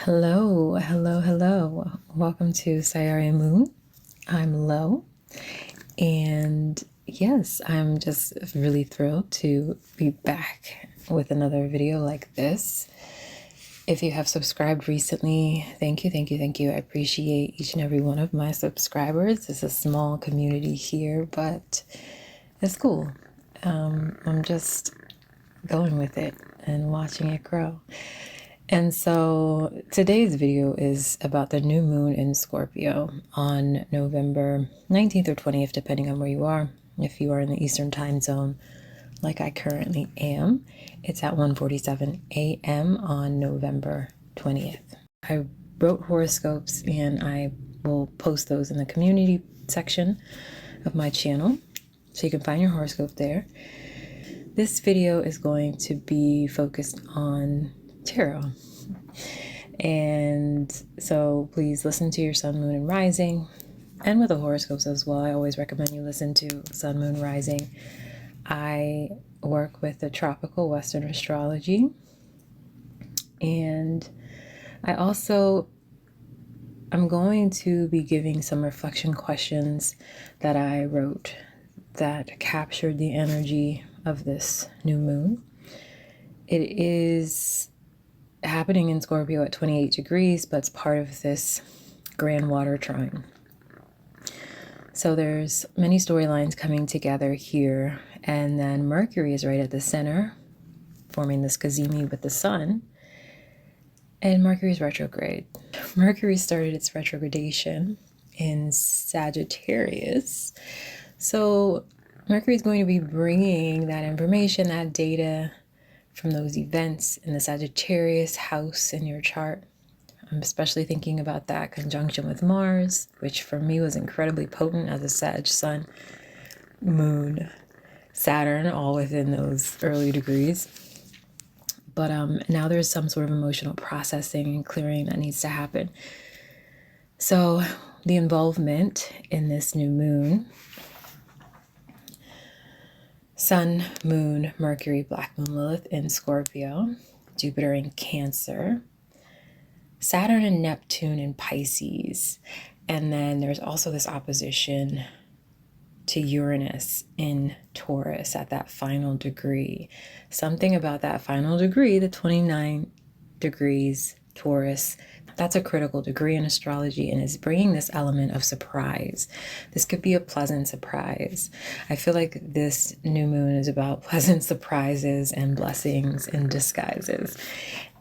Hello, hello, hello. Welcome to Sayari Moon. I'm Lo, and yes, I'm just really thrilled to be back with another video like this. If you have subscribed recently, thank you, thank you, thank you. I appreciate each and every one of my subscribers. It's a small community here, but it's cool. I'm just going with it and watching it grow. And so today's video is about the new moon in Scorpio on November 19th or 20th, depending on where you are. If you are in the Eastern time zone, like I currently am, it's at 1:47 a.m. on November 20th. I wrote horoscopes and I will post those in the community section of my channel, so you can find your horoscope there. This video is going to be focused on tarot. And so please listen to your sun, moon, and rising, and with the horoscopes as well. I always recommend you listen to sun, moon, rising. I work with the tropical Western astrology, and I'm going to be giving some reflection questions that I wrote that captured the energy of this new moon. It is happening in Scorpio at 28 degrees, but it's part of this grand water trine. So there's many storylines coming together here, and then Mercury is right at the center, forming this cazimi with the sun, and Mercury's retrograde. Mercury started its retrogradation in Sagittarius, so Mercury is going to be bringing that information, that data, from those events in the Sagittarius house in your chart. I'm especially thinking about that conjunction with Mars, which for me was incredibly potent as a Sag, Sun, Moon, Saturn, all within those early degrees. But now there's some sort of emotional processing and clearing that needs to happen. So the involvement in this new moon, Sun, Moon, Mercury, Black Moon, Lilith in Scorpio, Jupiter in Cancer, Saturn and Neptune in Pisces, and then there's also this opposition to Uranus in Taurus at that final degree. Something about that final degree, the 29 degrees Taurus, that's a critical degree in astrology and is bringing this element of surprise. This could be a pleasant surprise. I feel like this new moon is about pleasant surprises and blessings in disguises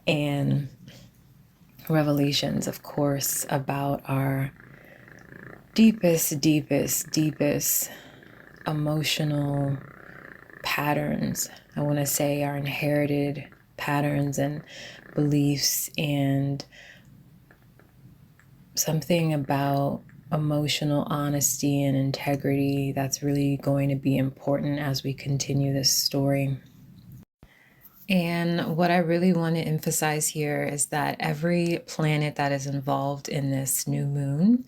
and revelations, of course, about our deepest emotional patterns. I want to say our inherited patterns and beliefs, and something about emotional honesty and integrity that's really going to be important as we continue this story. And what I really want to emphasize here is that every planet that is involved in this new moon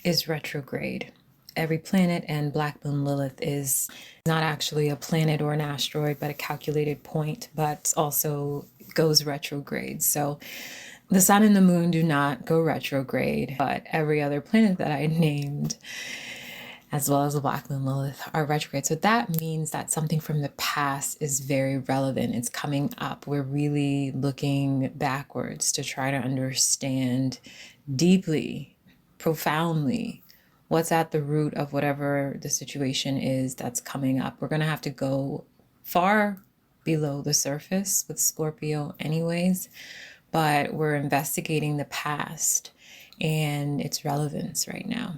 is retrograde. Every planet, and Black Moon Lilith is not actually a planet or an asteroid, but a calculated point, but also goes retrograde. So the sun and the moon do not go retrograde, but every other planet that I named, as well as the Black Moon Lilith, are retrograde. So that means that something from the past is very relevant. It's coming up. We're really looking backwards to try to understand deeply, profoundly, what's at the root of whatever the situation is that's coming up. We're going to have to go far below the surface with Scorpio anyways, but we're investigating the past and its relevance right now.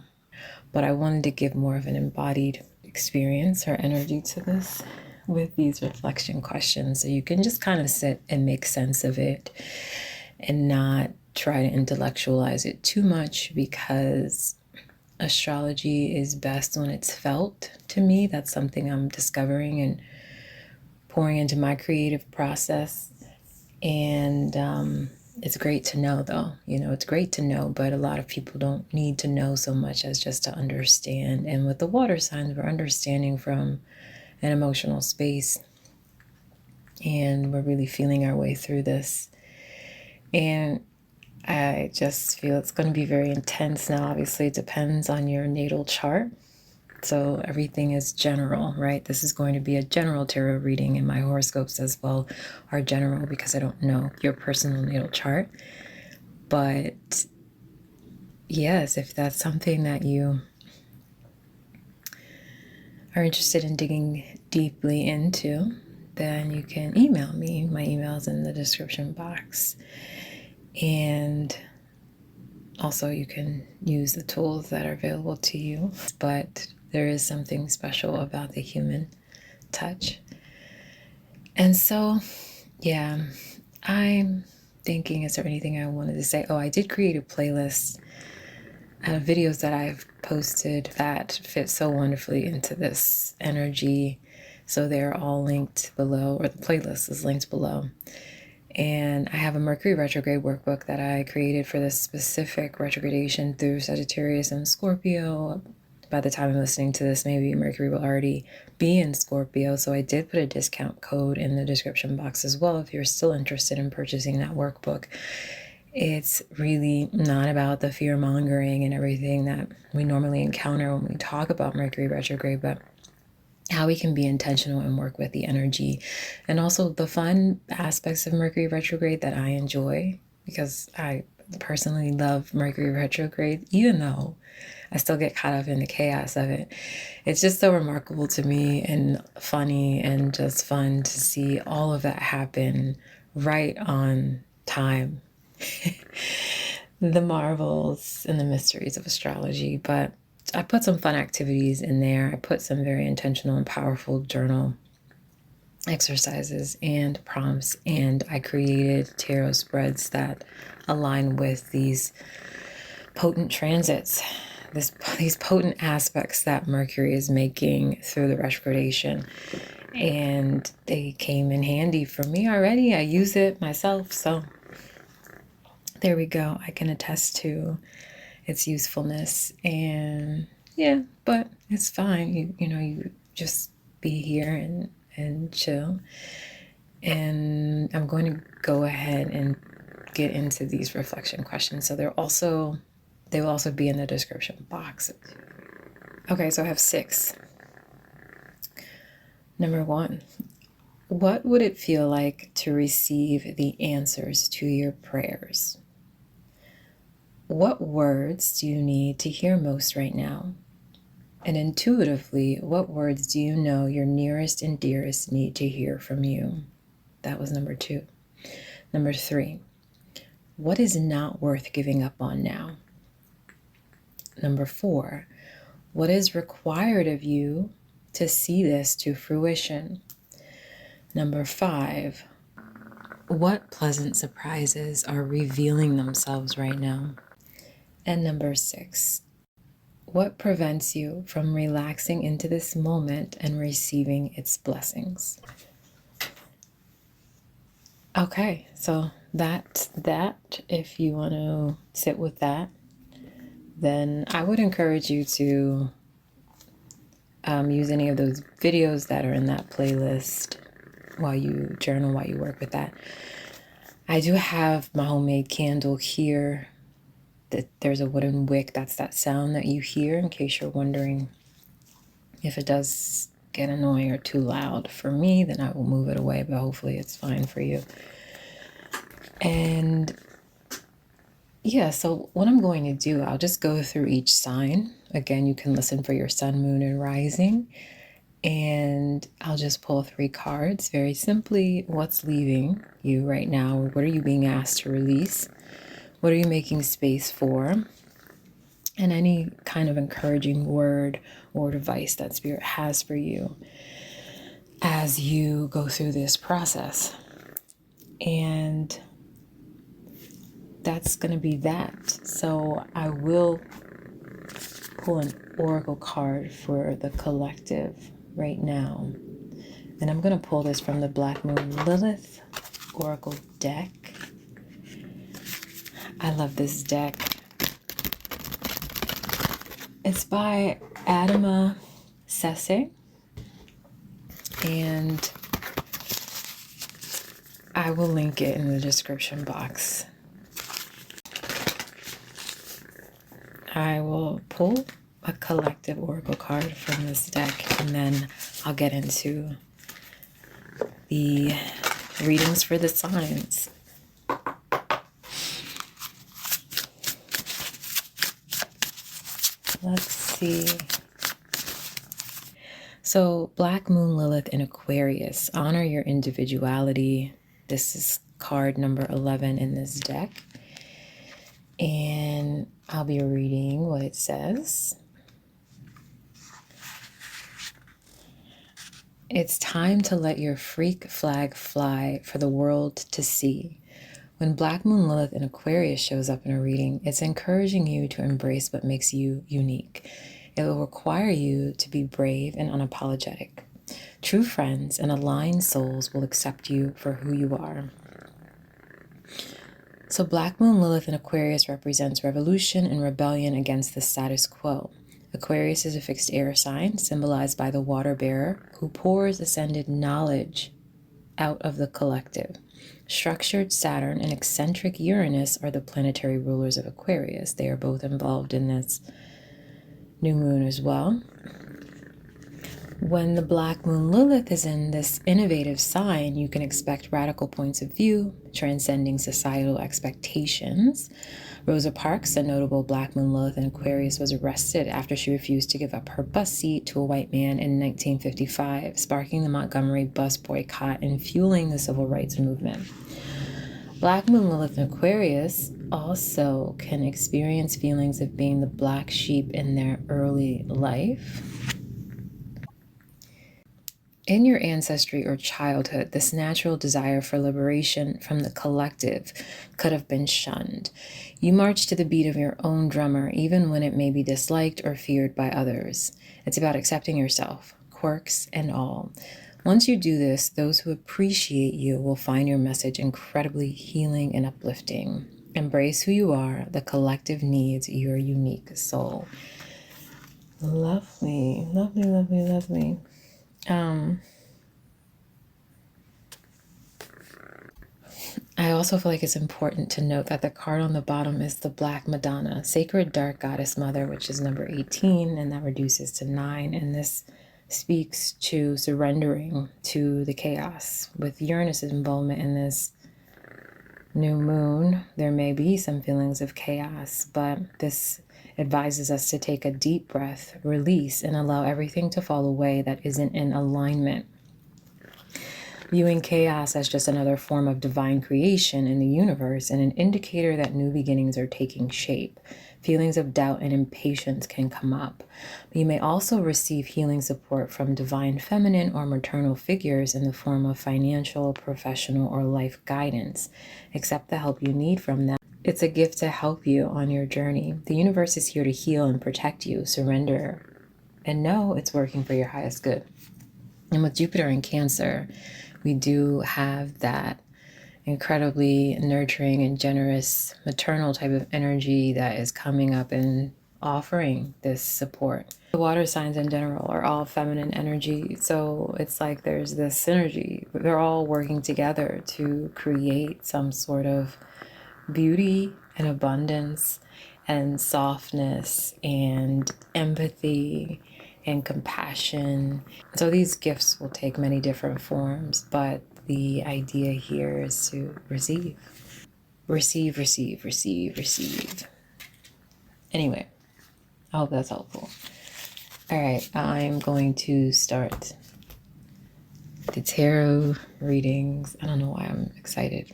But I wanted to give more of an embodied experience or energy to this with these reflection questions, so you can just kind of sit and make sense of it and not try to intellectualize it too much, because astrology is best when it's felt. To me, that's something I'm discovering and pouring into my creative process. And it's great to know, though. It's great to know, but a lot of people don't need to know so much as just to understand. And with the water signs, we're understanding from an emotional space, and we're really feeling our way through this. And I just feel it's going to be very intense. Now, obviously, it depends on your natal chart. So everything is general, right? This is going to be a general tarot reading, and my horoscopes as well are general because I don't know your personal natal chart. But yes, if that's something that you are interested in digging deeply into, then you can email me. My email is in the description box. And also you can use the tools that are available to you. But there is something special about the human touch. And so, yeah, I'm thinking, is there anything I wanted to say? Oh, I did create a playlist of videos that I've posted that fit so wonderfully into this energy. So they're all linked below, or the playlist is linked below. And I have a Mercury retrograde workbook that I created for this specific retrogradation through Sagittarius and Scorpio. By the time I'm listening to this, maybe Mercury will already be in Scorpio. So I did put a discount code in the description box as well if you're still interested in purchasing that workbook. It's really not about the fear mongering and everything that we normally encounter when we talk about Mercury retrograde, but how we can be intentional and work with the energy, and also the fun aspects of Mercury retrograde that I enjoy, because I personally love Mercury retrograde, even though I still get caught up in the chaos of it. It's just so remarkable to me and funny and just fun to see all of that happen right on time. The marvels and the mysteries of astrology. But I put some fun activities in there. I put some very intentional and powerful journal exercises and prompts, and I created tarot spreads that align with these potent transits, these potent aspects that Mercury is making through the retrogradation. And they came in handy for me already. I use it myself, so there we go. I can attest to its usefulness. And yeah, but it's fine. You just be here and chill. And I'm going to go ahead and get into these reflection questions. So they will also be in the description box. Okay, so I have 6. Number 1, what would it feel like to receive the answers to your prayers? What words do you need to hear most right now? And intuitively, what words do you know your nearest and dearest need to hear from you? That was number 2. Number 3, what is not worth giving up on now? Number 4, what is required of you to see this to fruition? Number 5, what pleasant surprises are revealing themselves right now? And number 6, what prevents you from relaxing into this moment and receiving its blessings? Okay, so that's that. If you want to sit with that, then I would encourage you to use any of those videos that are in that playlist while you journal, while you work with that. I do have my homemade candle here. There's a wooden wick. That's that sound that you hear, in case you're wondering if it does get annoying or too loud for me, then I will move it away, but hopefully it's fine for you. And yeah, so what I'm going to do, I'll just go through each sign. Again, you can listen for your sun, moon, and rising. And I'll just pull 3 cards. Very simply, what's leaving you right now? What are you being asked to release? What are you making space for? And any kind of encouraging word or advice that Spirit has for you as you go through this process. And that's going to be that. So I will pull an oracle card for the collective right now. And I'm going to pull this from the Black Moon Lilith Oracle deck. I love this deck. It's by Adama Sese, and I will link it in the description box. I will pull a collective oracle card from this deck, and then I'll get into the readings for the signs. Let's see. So, Black Moon Lilith in Aquarius, honor your individuality. This is card number 11 in this deck. And I'll be reading what it says. It's time to let your freak flag fly for the world to see. When Black Moon Lilith in Aquarius shows up in a reading, it's encouraging you to embrace what makes you unique. It will require you to be brave and unapologetic. True friends and aligned souls will accept you for who you are. So Black Moon Lilith in Aquarius represents revolution and rebellion against the status quo. Aquarius is a fixed air sign, symbolized by the water bearer, who pours ascended knowledge out of the collective. Structured Saturn and eccentric Uranus are the planetary rulers of Aquarius. They are both involved in this new moon as well. When the Black Moon Lilith is in this innovative sign, you can expect radical points of view, transcending societal expectations. Rosa Parks, a notable Black Moon Lilith in Aquarius, was arrested after she refused to give up her bus seat to a white man in 1955, sparking the Montgomery bus boycott and fueling the civil rights movement. Black Moon Lilith in Aquarius also can experience feelings of being the black sheep in their early life. In your ancestry or childhood, this natural desire for liberation from the collective could have been shunned. You march to the beat of your own drummer, even when it may be disliked or feared by others. It's about accepting yourself, quirks and all. Once you do this, those who appreciate you will find your message incredibly healing and uplifting. Embrace who you are. The collective needs your unique soul. Lovely, lovely, lovely, lovely. I also feel like it's important to note that the card on the bottom is the Black Madonna, Sacred Dark Goddess Mother, which is number 18, and that reduces to 9. And this speaks to surrendering to the chaos. With Uranus's involvement in this new moon, there may be some feelings of chaos, but this advises us to take a deep breath, release, and allow everything to fall away that isn't in alignment. Viewing chaos as just another form of divine creation in the universe and an indicator that new beginnings are taking shape. Feelings of doubt and impatience can come up. But you may also receive healing support from divine feminine or maternal figures in the form of financial, professional, or life guidance. Accept the help you need from them. It's a gift to help you on your journey. The universe is here to heal and protect you. Surrender and know it's working for your highest good. And with Jupiter in Cancer, we do have that incredibly nurturing and generous maternal type of energy that is coming up and offering this support. The water signs in general are all feminine energy, so it's like there's this synergy. They're all working together to create some sort of beauty and abundance and softness and empathy and compassion. So these gifts will take many different forms, but the idea here is to receive. Receive, receive, receive, receive. Anyway, I hope that's helpful. All right, I'm going to start the tarot readings. I don't know why I'm excited.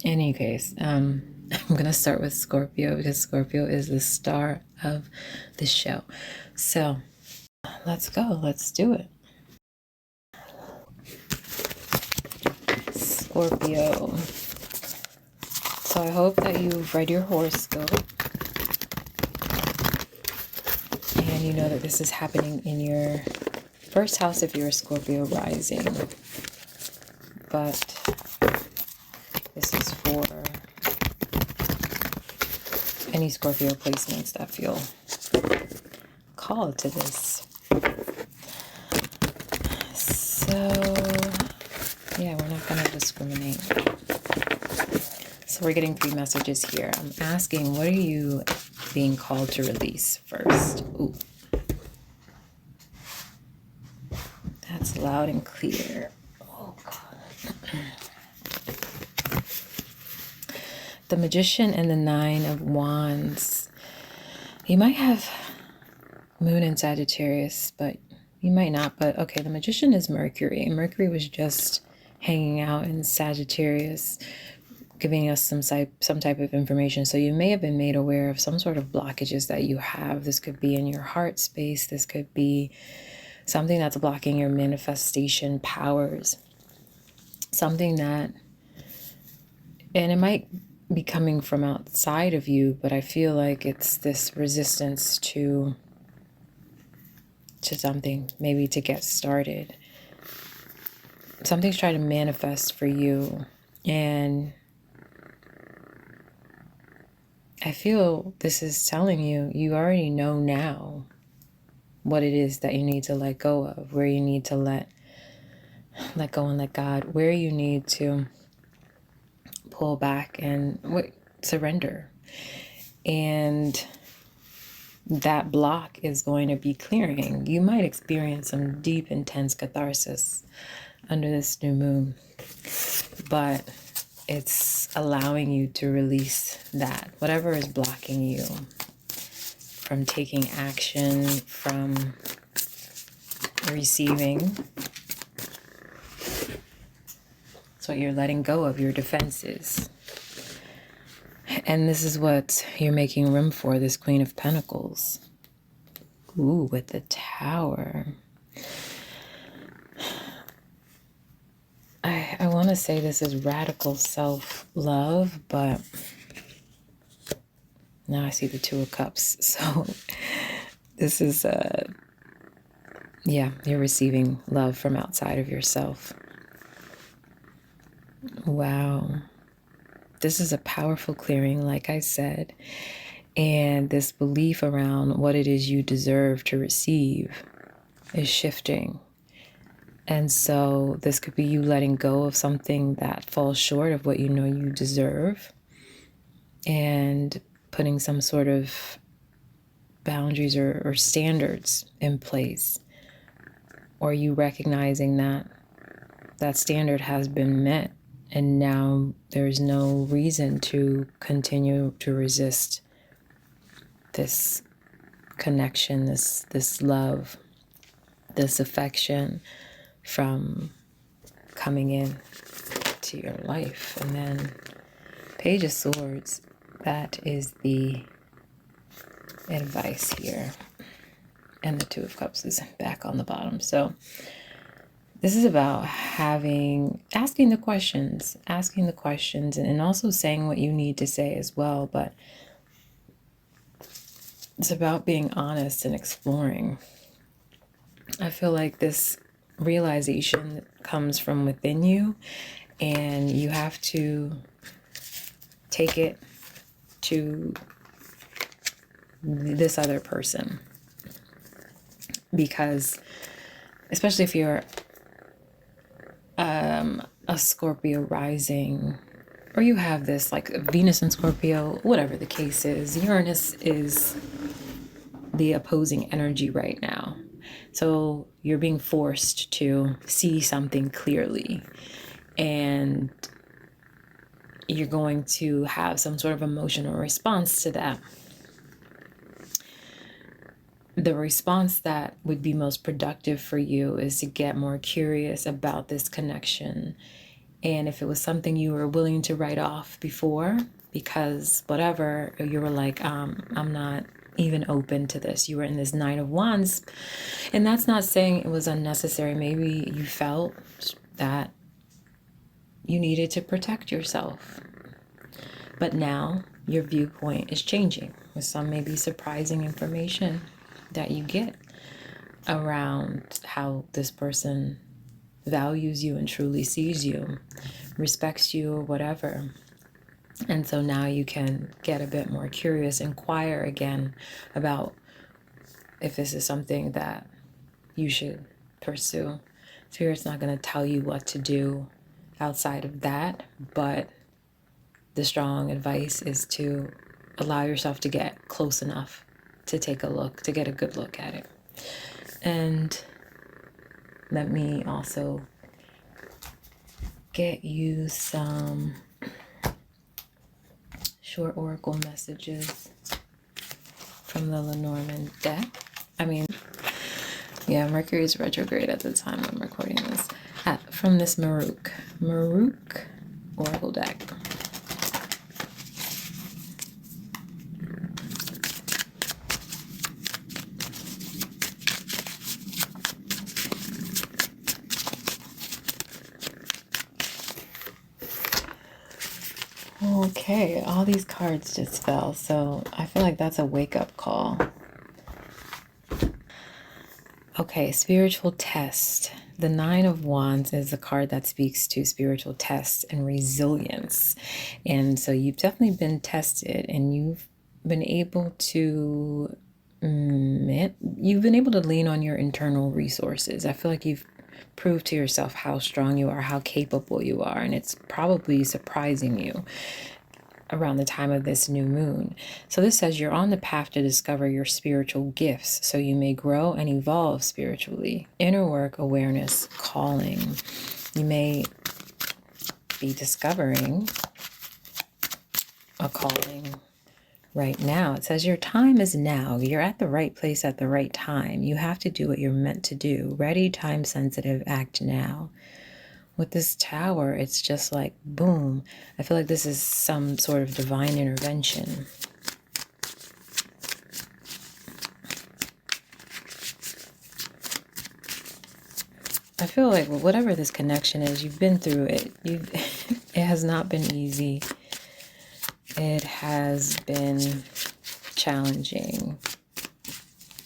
In any case, I'm going to start with Scorpio because Scorpio is the star of the show. So let's go. Let's do it. Scorpio. So I hope that you've read your horoscope and you know that this is happening in your first house if you're a Scorpio rising. But this is for any Scorpio placements that feel called to this. So yeah, we're not going to discriminate. So we're getting 3 messages here. I'm asking, what are you being called to release first? Ooh. That's loud and clear. Oh, God. The Magician and the 9 of Wands. You might have Moon in Sagittarius, but you might not. But okay, the Magician is Mercury. Mercury was just hanging out in Sagittarius, giving us some type of information. So you may have been made aware of some sort of blockages that you have. This could be in your heart space. This could be something that's blocking your manifestation powers. Something that, and it might be coming from outside of you, but I feel like it's this resistance to something, maybe to get started. Something's trying to manifest for you, and I feel this is telling you, you already know now what it is that you need to let go of, where you need to let go and let God, where you need to pull back and surrender. And that block is going to be clearing. You might experience some deep, intense catharsis under this new moon, but it's allowing you to release that, whatever is blocking you from taking action, from receiving. It's what you're letting go of, your defenses. And this is what you're making room for, this Queen of Pentacles. Ooh, with the Tower. I want to say this is radical self-love, but now I see the 2 of Cups. So this is, yeah, you're receiving love from outside of yourself. Wow. This is a powerful clearing, like I said. And this belief around what it is you deserve to receive is shifting. And so this could be you letting go of something that falls short of what you know you deserve, and putting some sort of boundaries or standards in place. Or you recognizing that that standard has been met, and now there's no reason to continue to resist this connection, this love, this affection from coming in to your life. And then Page of Swords, that is the advice here. And the 2 of Cups is back on the bottom. So this is about asking the questions, and also saying what you need to say as well. But it's about being honest and exploring. I feel like this realization comes from within you, and you have to take it to this other person. Because especially if you're a Scorpio rising, or you have this like Venus in Scorpio, whatever the case is, Uranus is the opposing energy right now. So you're being forced to see something clearly, and you're going to have some sort of emotional response to that. The response that would be most productive for you is to get more curious about this connection. And if it was something you were willing to write off before, because whatever, you were like, I'm not even open to this. You were in this 9 of Wands. And that's not saying it was unnecessary. Maybe you felt that you needed to protect yourself. But now your viewpoint is changing with some maybe surprising information that you get around how this person values you and truly sees you, respects you, or whatever. And so now you can get a bit more curious, inquire again about if this is something that you should pursue. Spirit's not going to tell you what to do outside of that, but the strong advice is to allow yourself to get close enough to take a look, to get a good look at it. And let me also get you some short oracle messages from the Lenormand deck. Mercury is retrograde at the time I'm recording this. From this Maruk oracle deck. Okay, all these cards just fell, so I feel like that's a wake-up call. Okay, spiritual test. The Nine of Wands is a card that speaks to spiritual tests and resilience. And so you've definitely been tested, and you've been able to lean on your internal resources. I feel like you've proved to yourself how strong you are, how capable you are, and it's probably surprising you around the time of this new moon. So this says you're on the path to discover your spiritual gifts, so you may grow and evolve spiritually. Inner work, awareness, calling. You may be discovering a calling right now. It says your time is now. You're at the right place at the right time. You have to do what you're meant to do. Ready, time sensitive, act now. With this Tower, it's just like, boom. I feel like this is some sort of divine intervention. I feel like whatever this connection is, you've been through it. It has not been easy. It has been challenging.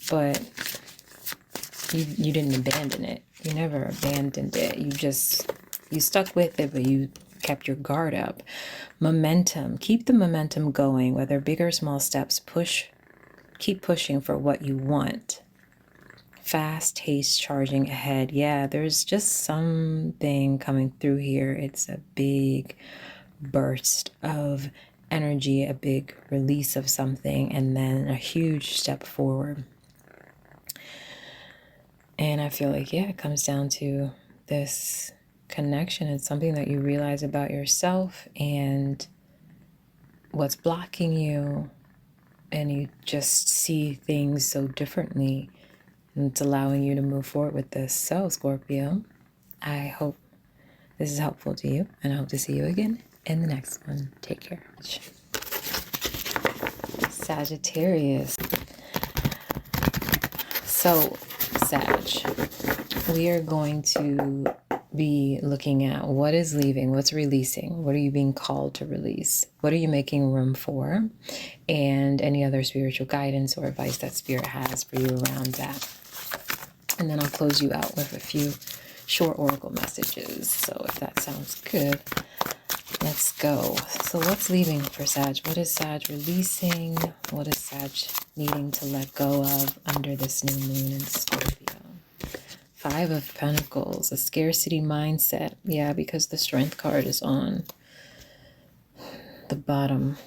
But you didn't abandon it. You never abandoned it. You stuck with it, but you kept your guard up. Momentum. Keep the momentum going, whether big or small steps. Keep pushing for what you want. Fast haste charging ahead. Yeah, there's just something coming through here. It's a big burst of energy, a big release of something, and then a huge step forward. And I feel like, it comes down to this connection. It's something that you realize about yourself and what's blocking you. And you just see things so differently. And it's allowing you to move forward with this. So, Scorpio, I hope this is helpful to you. And I hope to see you again in the next one. Take care. Sagittarius. So, Sag, we are going to be looking at what is leaving, what's releasing, what are you being called to release, what are you making room for, and any other spiritual guidance or advice that Spirit has for you around that. And then I'll close you out with a few short oracle messages. So if that sounds good, let's go. So what's leaving for Sag? What is Sag releasing? What is Sag needing to let go of under this new moon in Scorpio? Five of Pentacles, a scarcity mindset. Yeah, because the Strength card is on the bottom.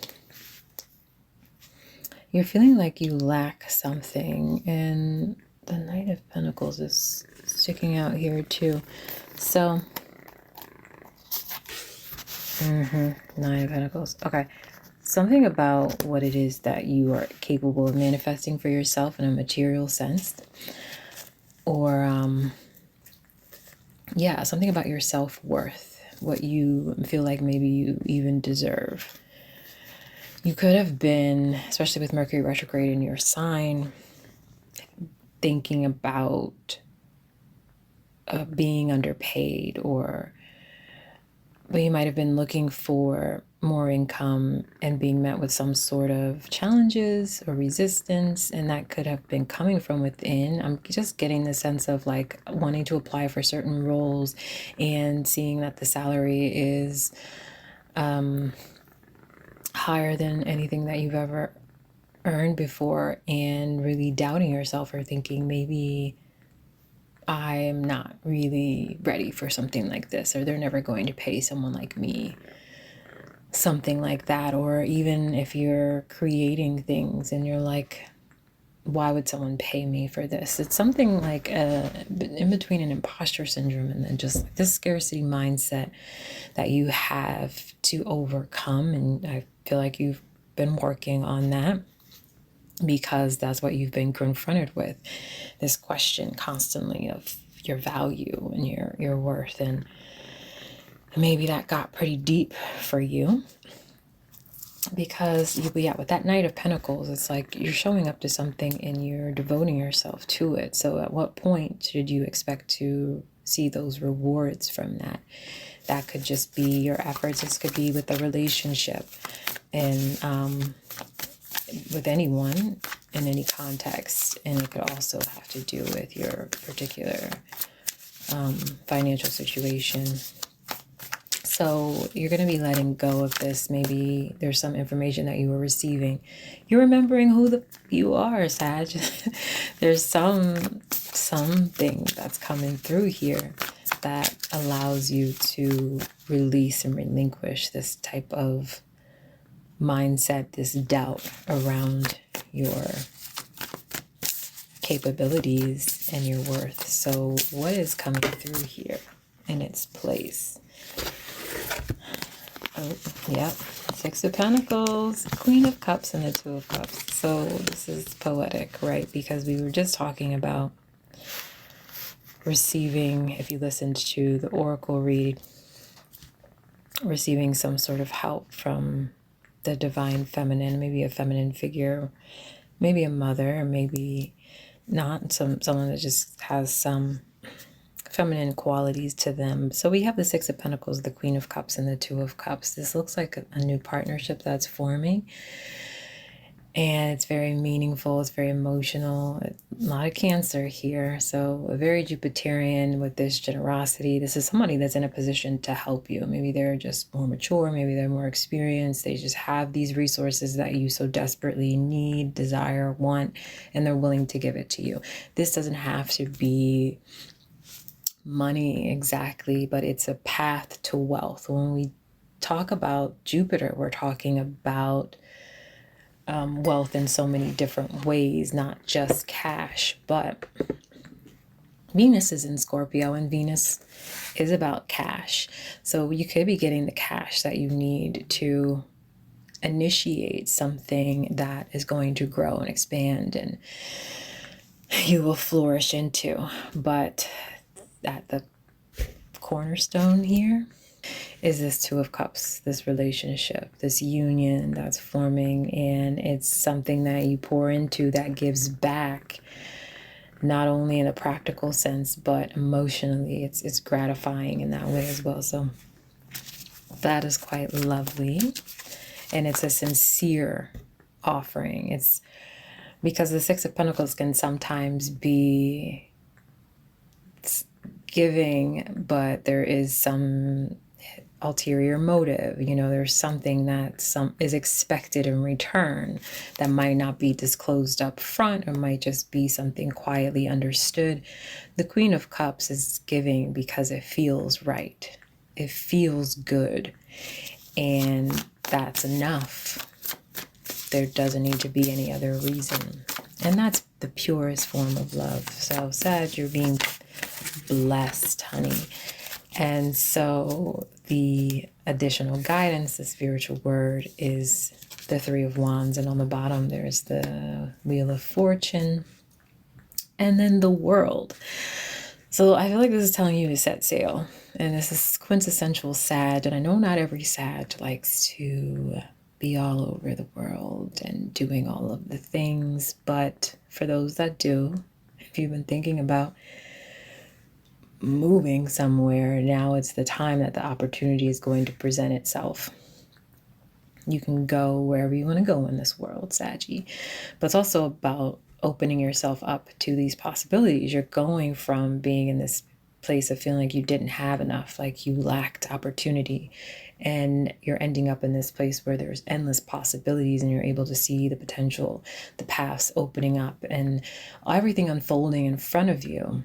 You're feeling like you lack something, and the Knight of Pentacles is sticking out here too. So, Nine of Pentacles. Okay. Something about what it is that you are capable of manifesting for yourself in a material sense. Or, something about your self-worth. What you feel like maybe you even deserve. You could have been, especially with Mercury retrograde in your sign, thinking about being underpaid, but you might have been looking for more income and being met with some sort of challenges or resistance, and that could have been coming from within. I'm just getting the sense of like wanting to apply for certain roles and seeing that the salary is higher than anything that you've ever earned before, and really doubting yourself or thinking maybe I am not really ready for something like this, or they're never going to pay someone like me. something like that. Or even if you're creating things and you're like, why would someone pay me for this? It's something like in between an imposter syndrome and then just like this scarcity mindset that you have to overcome. And I feel like you've been working on that, because that's what you've been confronted with, this question constantly of your value and your worth. And maybe that got pretty deep for you, because with that Knight of Pentacles, it's like you're showing up to something and you're devoting yourself to it. So at what point should you expect to see those rewards from that? That could just be your efforts. This could be with a relationship, and with anyone in any context. And it could also have to do with your particular financial situation. So you're going to be letting go of this. Maybe there's some information that you were receiving. You're remembering who you are, Sag. There's something that's coming through here that allows you to release and relinquish this type of mindset, this doubt around your capabilities and your worth. So what is coming through here in its place? Oh, yeah. Six of Pentacles, Queen of Cups, and the Two of Cups. So this is poetic, right? Because we were just talking about receiving, if you listened to the oracle read, receiving some sort of help from the divine feminine, maybe a feminine figure, maybe a mother, or maybe not, someone that just has some feminine qualities to them. So we have the Six of Pentacles, the Queen of Cups, and the Two of Cups. This looks like a new partnership that's forming. And it's very meaningful. It's very emotional. A lot of Cancer here. So a very Jupiterian with this generosity. This is somebody that's in a position to help you. Maybe they're just more mature. Maybe they're more experienced. They just have these resources that you so desperately need, desire, want, and they're willing to give it to you. This doesn't have to be money exactly, but it's a path to wealth. When we talk about Jupiter, we're talking about wealth in so many different ways, not just cash. But Venus is in Scorpio, and Venus is about cash. So you could be getting the cash that you need to initiate something that is going to grow and expand and you will flourish into. But at the cornerstone here is this Two of Cups, this relationship, this union that's forming, and it's something that you pour into that gives back, not only in a practical sense, but emotionally. It's gratifying in that way as well. So that is quite lovely, and it's a sincere offering. It's because the Six of Pentacles can sometimes be giving, but there is some ulterior motive. You know, there's something that is expected in return that might not be disclosed up front, or might just be something quietly understood. The Queen of Cups is giving because it feels right. It feels good. And that's enough. There doesn't need to be any other reason. And that's the purest form of love. So, Sag, you're being blessed, honey. And so the additional guidance, the spiritual word, is the Three of Wands. And on the bottom, there's the Wheel of Fortune. And then the World. So I feel like this is telling you to set sail. And this is quintessential Sag. And I know not every Sag likes to be all over the world and doing all of the things. But for those that do, if you've been thinking about moving somewhere, now it's the time that the opportunity is going to present itself. You can go wherever you want to go in this world, Saggy. But it's also about opening yourself up to these possibilities. You're going from being in this place of feeling like you didn't have enough, like you lacked opportunity, and you're ending up in this place where there's endless possibilities, and you're able to see the potential, the paths opening up, and everything unfolding in front of you.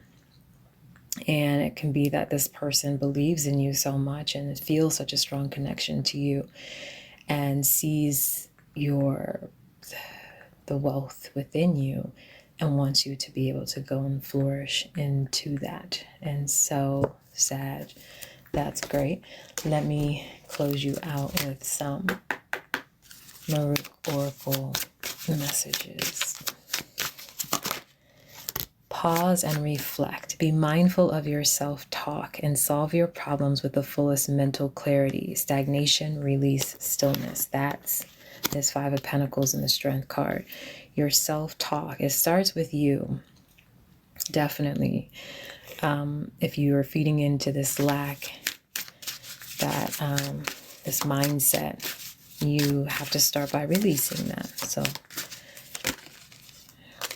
And it can be that this person believes in you so much and feels such a strong connection to you. and sees the wealth within you and wants you to be able to go and flourish into that. And so, Sag, that's great. Let me close you out with some oracle messages. Pause and reflect. Be mindful of your self-talk and solve your problems with the fullest mental clarity. Stagnation, release, stillness. That's this Five of Pentacles and the Strength card. Your self-talk. It starts with you. Definitely. If you are feeding into this lack, that this mindset, you have to start by releasing that. So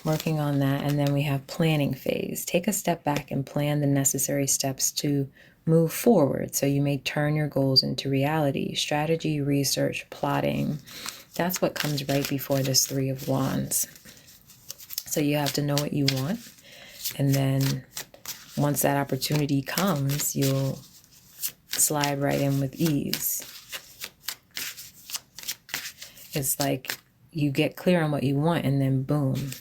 working on that. And then we have planning phase. Take a step back and plan the necessary steps to move forward. So you may turn your goals into reality. Strategy, research, plotting. That's what comes right before this Three of Wands. So you have to know what you want. And then once that opportunity comes, you'll slide right in with ease. It's like you get clear on what you want and then boom,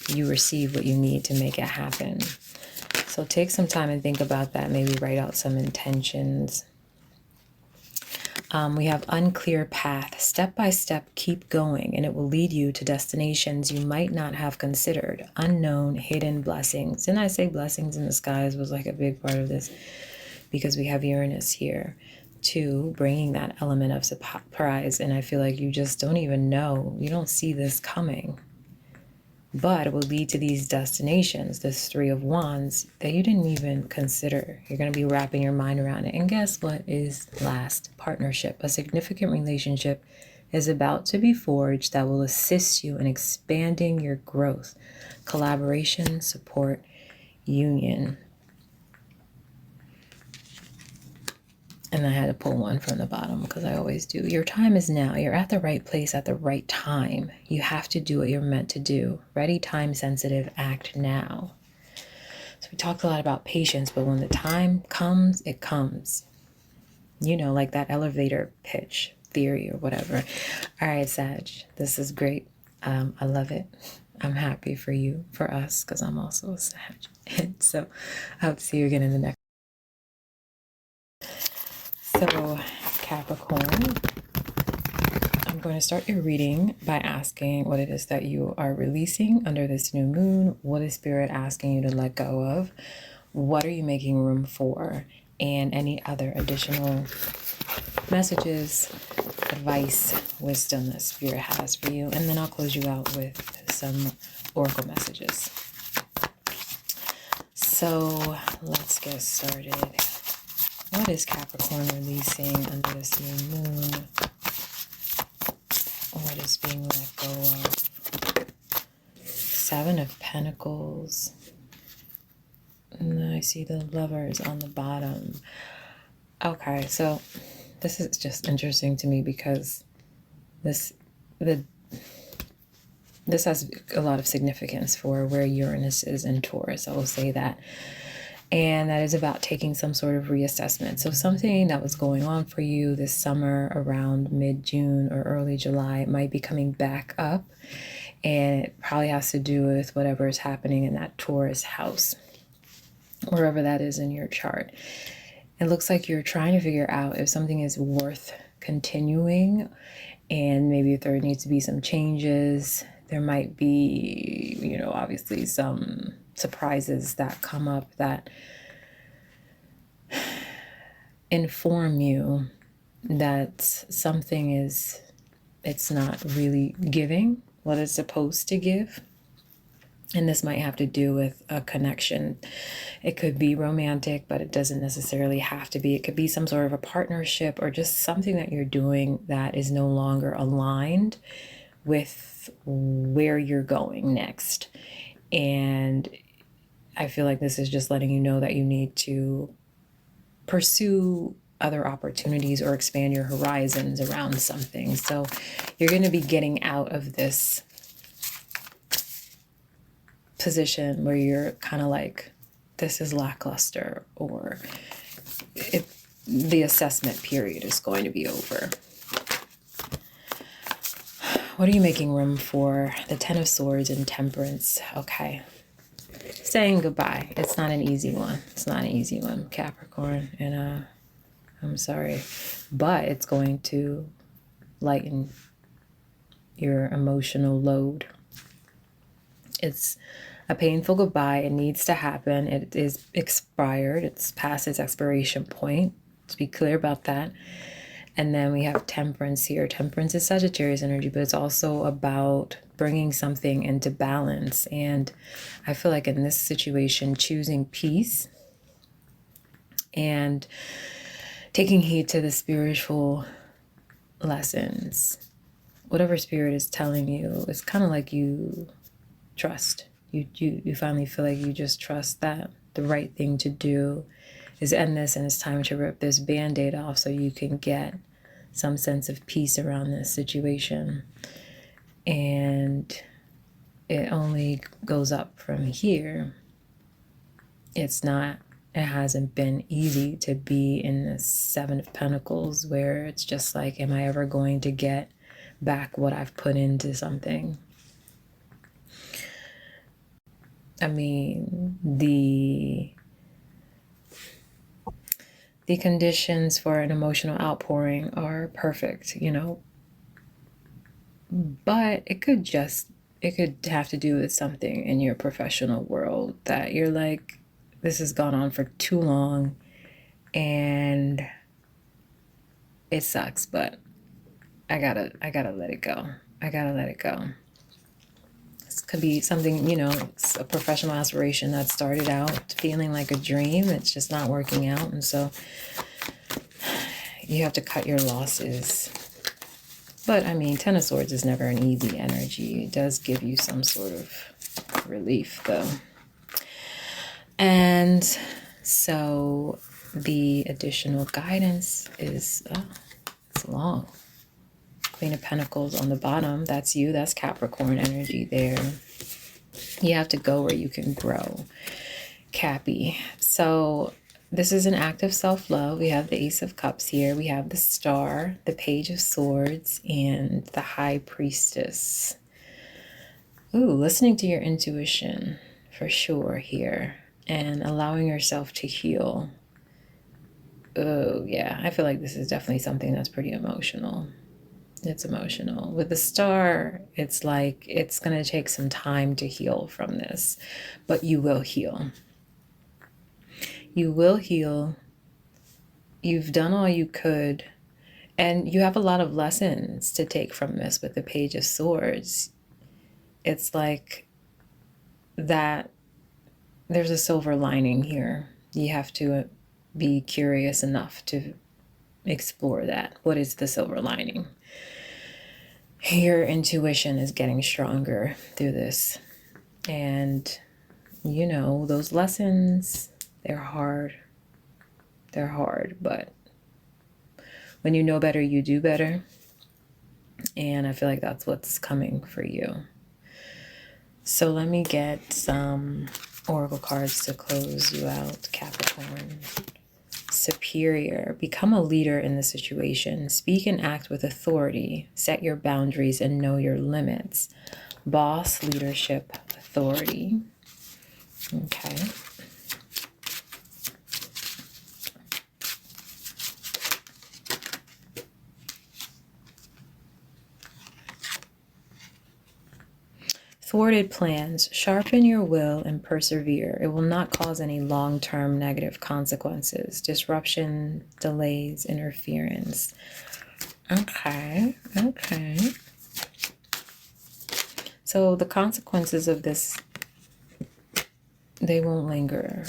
you receive what you need to make it happen. So take some time and think about that. Maybe write out some intentions. We have unclear path. Step by step, keep going, and it will lead you to destinations you might not have considered. Unknown, hidden blessings. Didn't I say blessings in the skies was like a big part of this? Because we have Uranus here. Too, bringing that element of surprise. And I feel like you just don't even know. You don't see this coming. But it will lead to these destinations, this Three of Wands, that you didn't even consider. You're going to be wrapping your mind around it. And guess what is last? Partnership. A significant relationship is about to be forged that will assist you in expanding your growth. Collaboration, support, union. And I had to pull one from the bottom because I always do. Your time is now. You're at the right place at the right time. You have to do what you're meant to do. Ready, time sensitive, act now. So we talked a lot about patience, but when the time comes, it comes. You know, like that elevator pitch theory or whatever. All right, Sag, this is great. I love it. I'm happy for you, for us, because I'm also a Sag. So I hope to see you again in the next. So, Capricorn, I'm going to start your reading by asking what it is that you are releasing under this new moon. What is Spirit asking you to let go of? What are you making room for? And any other additional messages, advice, wisdom that Spirit has for you. And then I'll close you out with some oracle messages. So, let's get started. What is Capricorn releasing under this new moon? What is being let go of? Seven of Pentacles. And then I see the Lovers on the bottom. Okay, so this is just interesting to me because this has a lot of significance for where Uranus is in Taurus. I will say that. And that is about taking some sort of reassessment. So something that was going on for you this summer around mid-June or early July might be coming back up. And it probably has to do with whatever is happening in that Taurus house, wherever that is in your chart. It looks like you're trying to figure out if something is worth continuing, and maybe if there needs to be some changes. There might be, you know, obviously some surprises that come up that inform you that something it's not really giving what it's supposed to give. And this might have to do with a connection. It could be romantic, but it doesn't necessarily have to be. It could be some sort of a partnership or just something that you're doing that is no longer aligned with where you're going next. And I feel like this is just letting you know that you need to pursue other opportunities or expand your horizons around something. So you're going to be getting out of this position where you're kind of like, this is lackluster, or the assessment period is going to be over. What are you making room for? The Ten of Swords and Temperance. Okay. Saying goodbye. It's not an easy one. It's not an easy one, Capricorn. And I'm sorry. But it's going to lighten your emotional load. It's a painful goodbye. It needs to happen. It is expired. It's past its expiration point. Let's be clear about that. And then we have Temperance here. Temperance is Sagittarius energy, but it's also about bringing something into balance. And I feel like in this situation, choosing peace and taking heed to the spiritual lessons. Whatever spirit is telling you, it's kind of like you trust. You finally feel like you just trust that the right thing to do is end this, and it's time to rip this band-aid off so you can get some sense of peace around this situation. And it only goes up from here. It hasn't been easy to be in this Seven of Pentacles where it's just like, am I ever going to get back what I've put into something? I mean, the conditions for an emotional outpouring are perfect, you know, but it could have to do with something in your professional world that you're like, this has gone on for too long and it sucks, but I gotta let it go. I gotta let it go. This could be something, you know, it's a professional aspiration that started out feeling like a dream. It's just not working out. And so you have to cut your losses. But I mean, Ten of Swords is never an easy energy. It does give you some sort of relief though. And so the additional guidance is, it's long. Queen of Pentacles on the bottom, that's you, that's Capricorn energy there. You have to go where you can grow, Cappy. So this is an act of self-love. We have the Ace of Cups here. We have the Star, the Page of Swords, and the High Priestess. Ooh, listening to your intuition for sure here and allowing yourself to heal. Oh, yeah, I feel like this is definitely something that's pretty emotional. It's emotional. With the Star, it's like it's going to take some time to heal from this, but you will heal. You will heal. You've done all you could, and you have a lot of lessons to take from this with the Page of Swords. It's like that there's a silver lining here. You have to be curious enough to explore that. What is the silver lining? Your intuition is getting stronger through this. And, you know, those lessons, they're hard. They're hard, but when you know better, you do better. And I feel like that's what's coming for you. So let me get some oracle cards to close you out, Capricorn. Superior. Become a leader in the situation. Speak and act with authority. Set your boundaries and know your limits. Boss, leadership, authority. Okay. Thwarted plans. Sharpen your will and persevere. It will not cause any long-term negative consequences. Disruption, delays, interference. Okay, okay. So the consequences of this, they won't linger.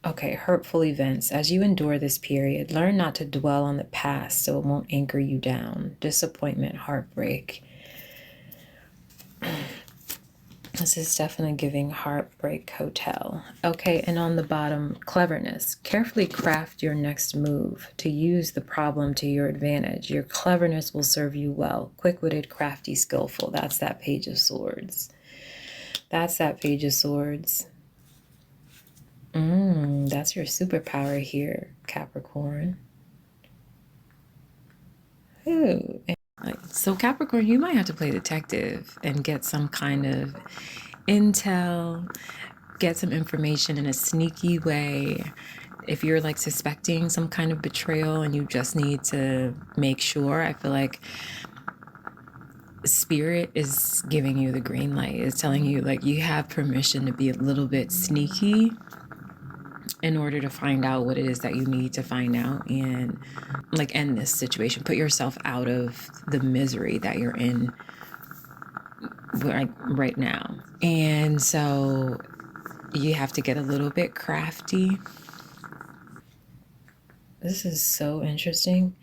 Okay, hurtful events. As you endure this period, learn not to dwell on the past so it won't anchor you down. Disappointment, heartbreak. This is definitely giving Heartbreak Hotel. Okay, and on the bottom, cleverness. Carefully craft your next move to use the problem to your advantage. Your cleverness will serve you well. Quick-witted, crafty, skillful. That's that Page of Swords. That's that Page of Swords. That's your superpower here, Capricorn. Ooh, So Capricorn, you might have to play detective and get some kind of intel, get some information in a sneaky way. If you're like suspecting some kind of betrayal and you just need to make sure, I feel like Spirit is giving you the green light, is telling you like you have permission to be a little bit sneaky in order to find out what it is that you need to find out and like end this situation. Put yourself out of the misery that you're in like right now. And so you have to get a little bit crafty. This is so interesting.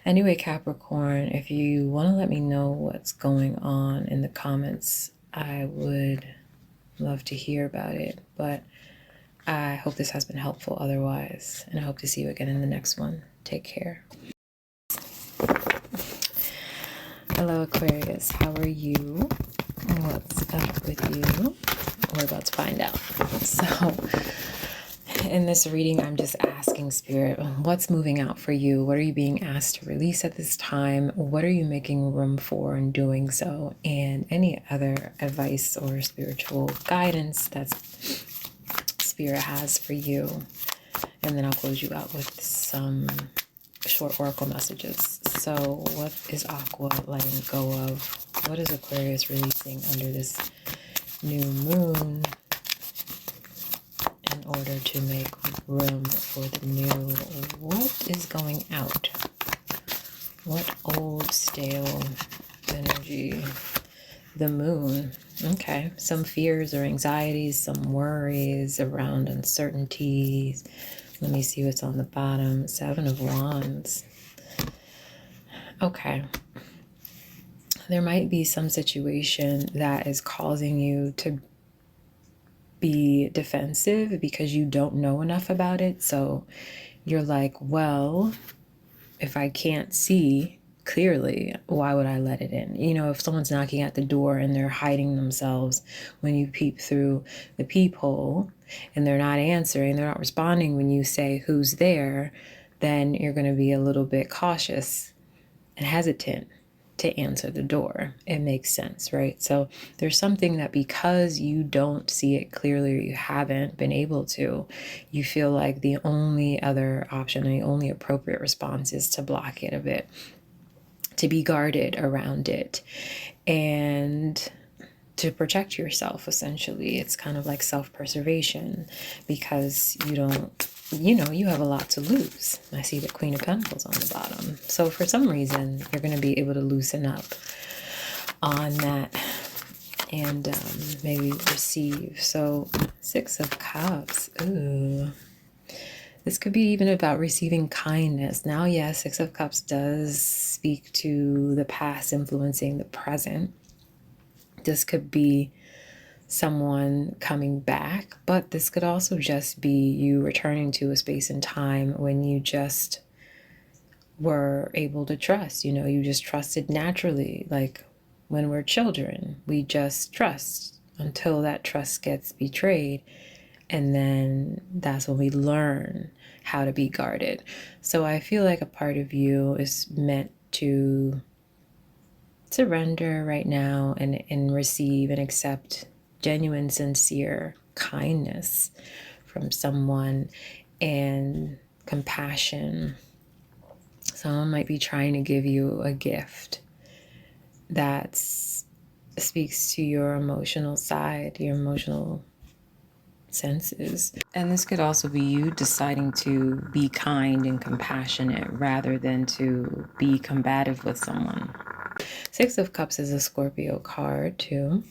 Anyway, Capricorn, if you want to let me know what's going on in the comments, I would love to hear about it. But I hope this has been helpful otherwise, and I hope to see you again in the next one. Take care. Hello, Aquarius. How are you? What's up with you? We're about to find out. So, in this reading, I'm just asking Spirit, what's moving out for you? What are you being asked to release at this time? What are you making room for in doing so? And any other advice or spiritual guidance that Spirit has for you. And then I'll close you out with some short oracle messages. So what is Aqua letting go of? What is Aquarius releasing under this new moon in order to make room for the new? What is going out? What old stale energy? The moon. Okay, some fears or anxieties, some worries around uncertainties. Let me see what's on the bottom. 7 of Wands. Okay. There might be some situation that is causing you to be defensive because you don't know enough about it. So you're like, well, if I can't see clearly, why would I let it in? You know, if someone's knocking at the door and they're hiding themselves when you peep through the peephole and they're not answering, they're not responding when you say who's there, then you're going to be a little bit cautious and hesitant to answer the door. It makes sense, right? So there's something that because you don't see it clearly or you haven't been able to, you feel like the only other option and the only appropriate response is to block it a bit, to be guarded around it, and to protect yourself, essentially. It's kind of like self-preservation because you don't, you know, you have a lot to lose. I see the Queen of Pentacles on the bottom. So for some reason, you're going to be able to loosen up on that and maybe receive. So 6 of Cups. Ooh. This could be even about receiving kindness. Now, yes, 6 of Cups does speak to the past influencing the present. This could be someone coming back, but this could also just be you returning to a space and time when you just were able to trust. You know, you just trusted naturally. Like when we're children, we just trust until that trust gets betrayed. And then that's when we learn how to be guarded. So I feel like a part of you is meant to surrender right now and receive and accept genuine, sincere kindness from someone and compassion. Someone might be trying to give you a gift that speaks to your emotional side, your emotional senses. And this could also be you deciding to be kind and compassionate rather than to be combative with someone. 6 of Cups is a Scorpio card too.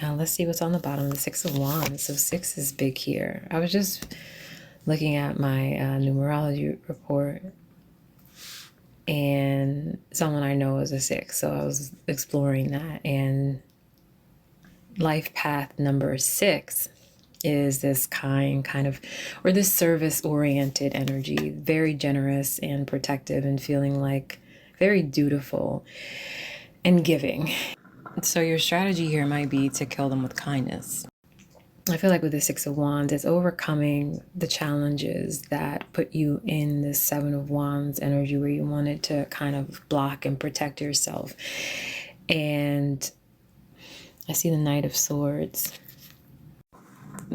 Let's see what's on the bottom. The 6 of Wands. So 6 is big here. I was just looking at my numerology report, and someone I know is a 6. So I was exploring that. And life path number 6 is this kind of, or this service-oriented energy, very generous and protective and feeling like very dutiful and giving. So your strategy here might be to kill them with kindness. I feel like with the Six of Wands, it's overcoming the challenges that put you in this Seven of Wands energy where you wanted to kind of block and protect yourself. And I see the Knight of Swords.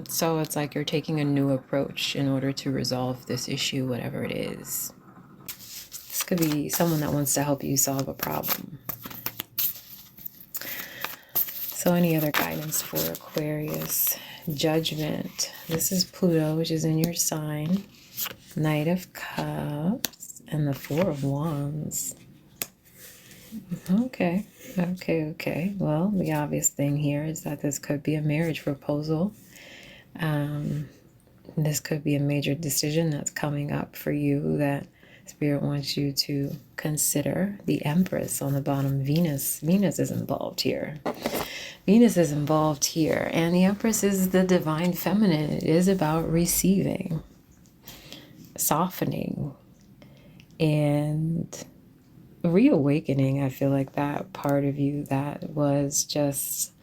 So it's like you're taking a new approach in order to resolve this issue, whatever it is. This could be someone that wants to help you solve a problem. So any other guidance for Aquarius? Judgment. This is Pluto, which is in your sign. Knight of Cups and the Four of Wands. Okay. Well, the obvious thing here is that this could be a marriage proposal. This could be a major decision that's coming up for you that Spirit wants you to consider. The Empress on the bottom, Venus. Venus is involved here. Venus is involved here. And the Empress is the divine feminine. It is about receiving, softening, and reawakening. I feel like that part of you that was just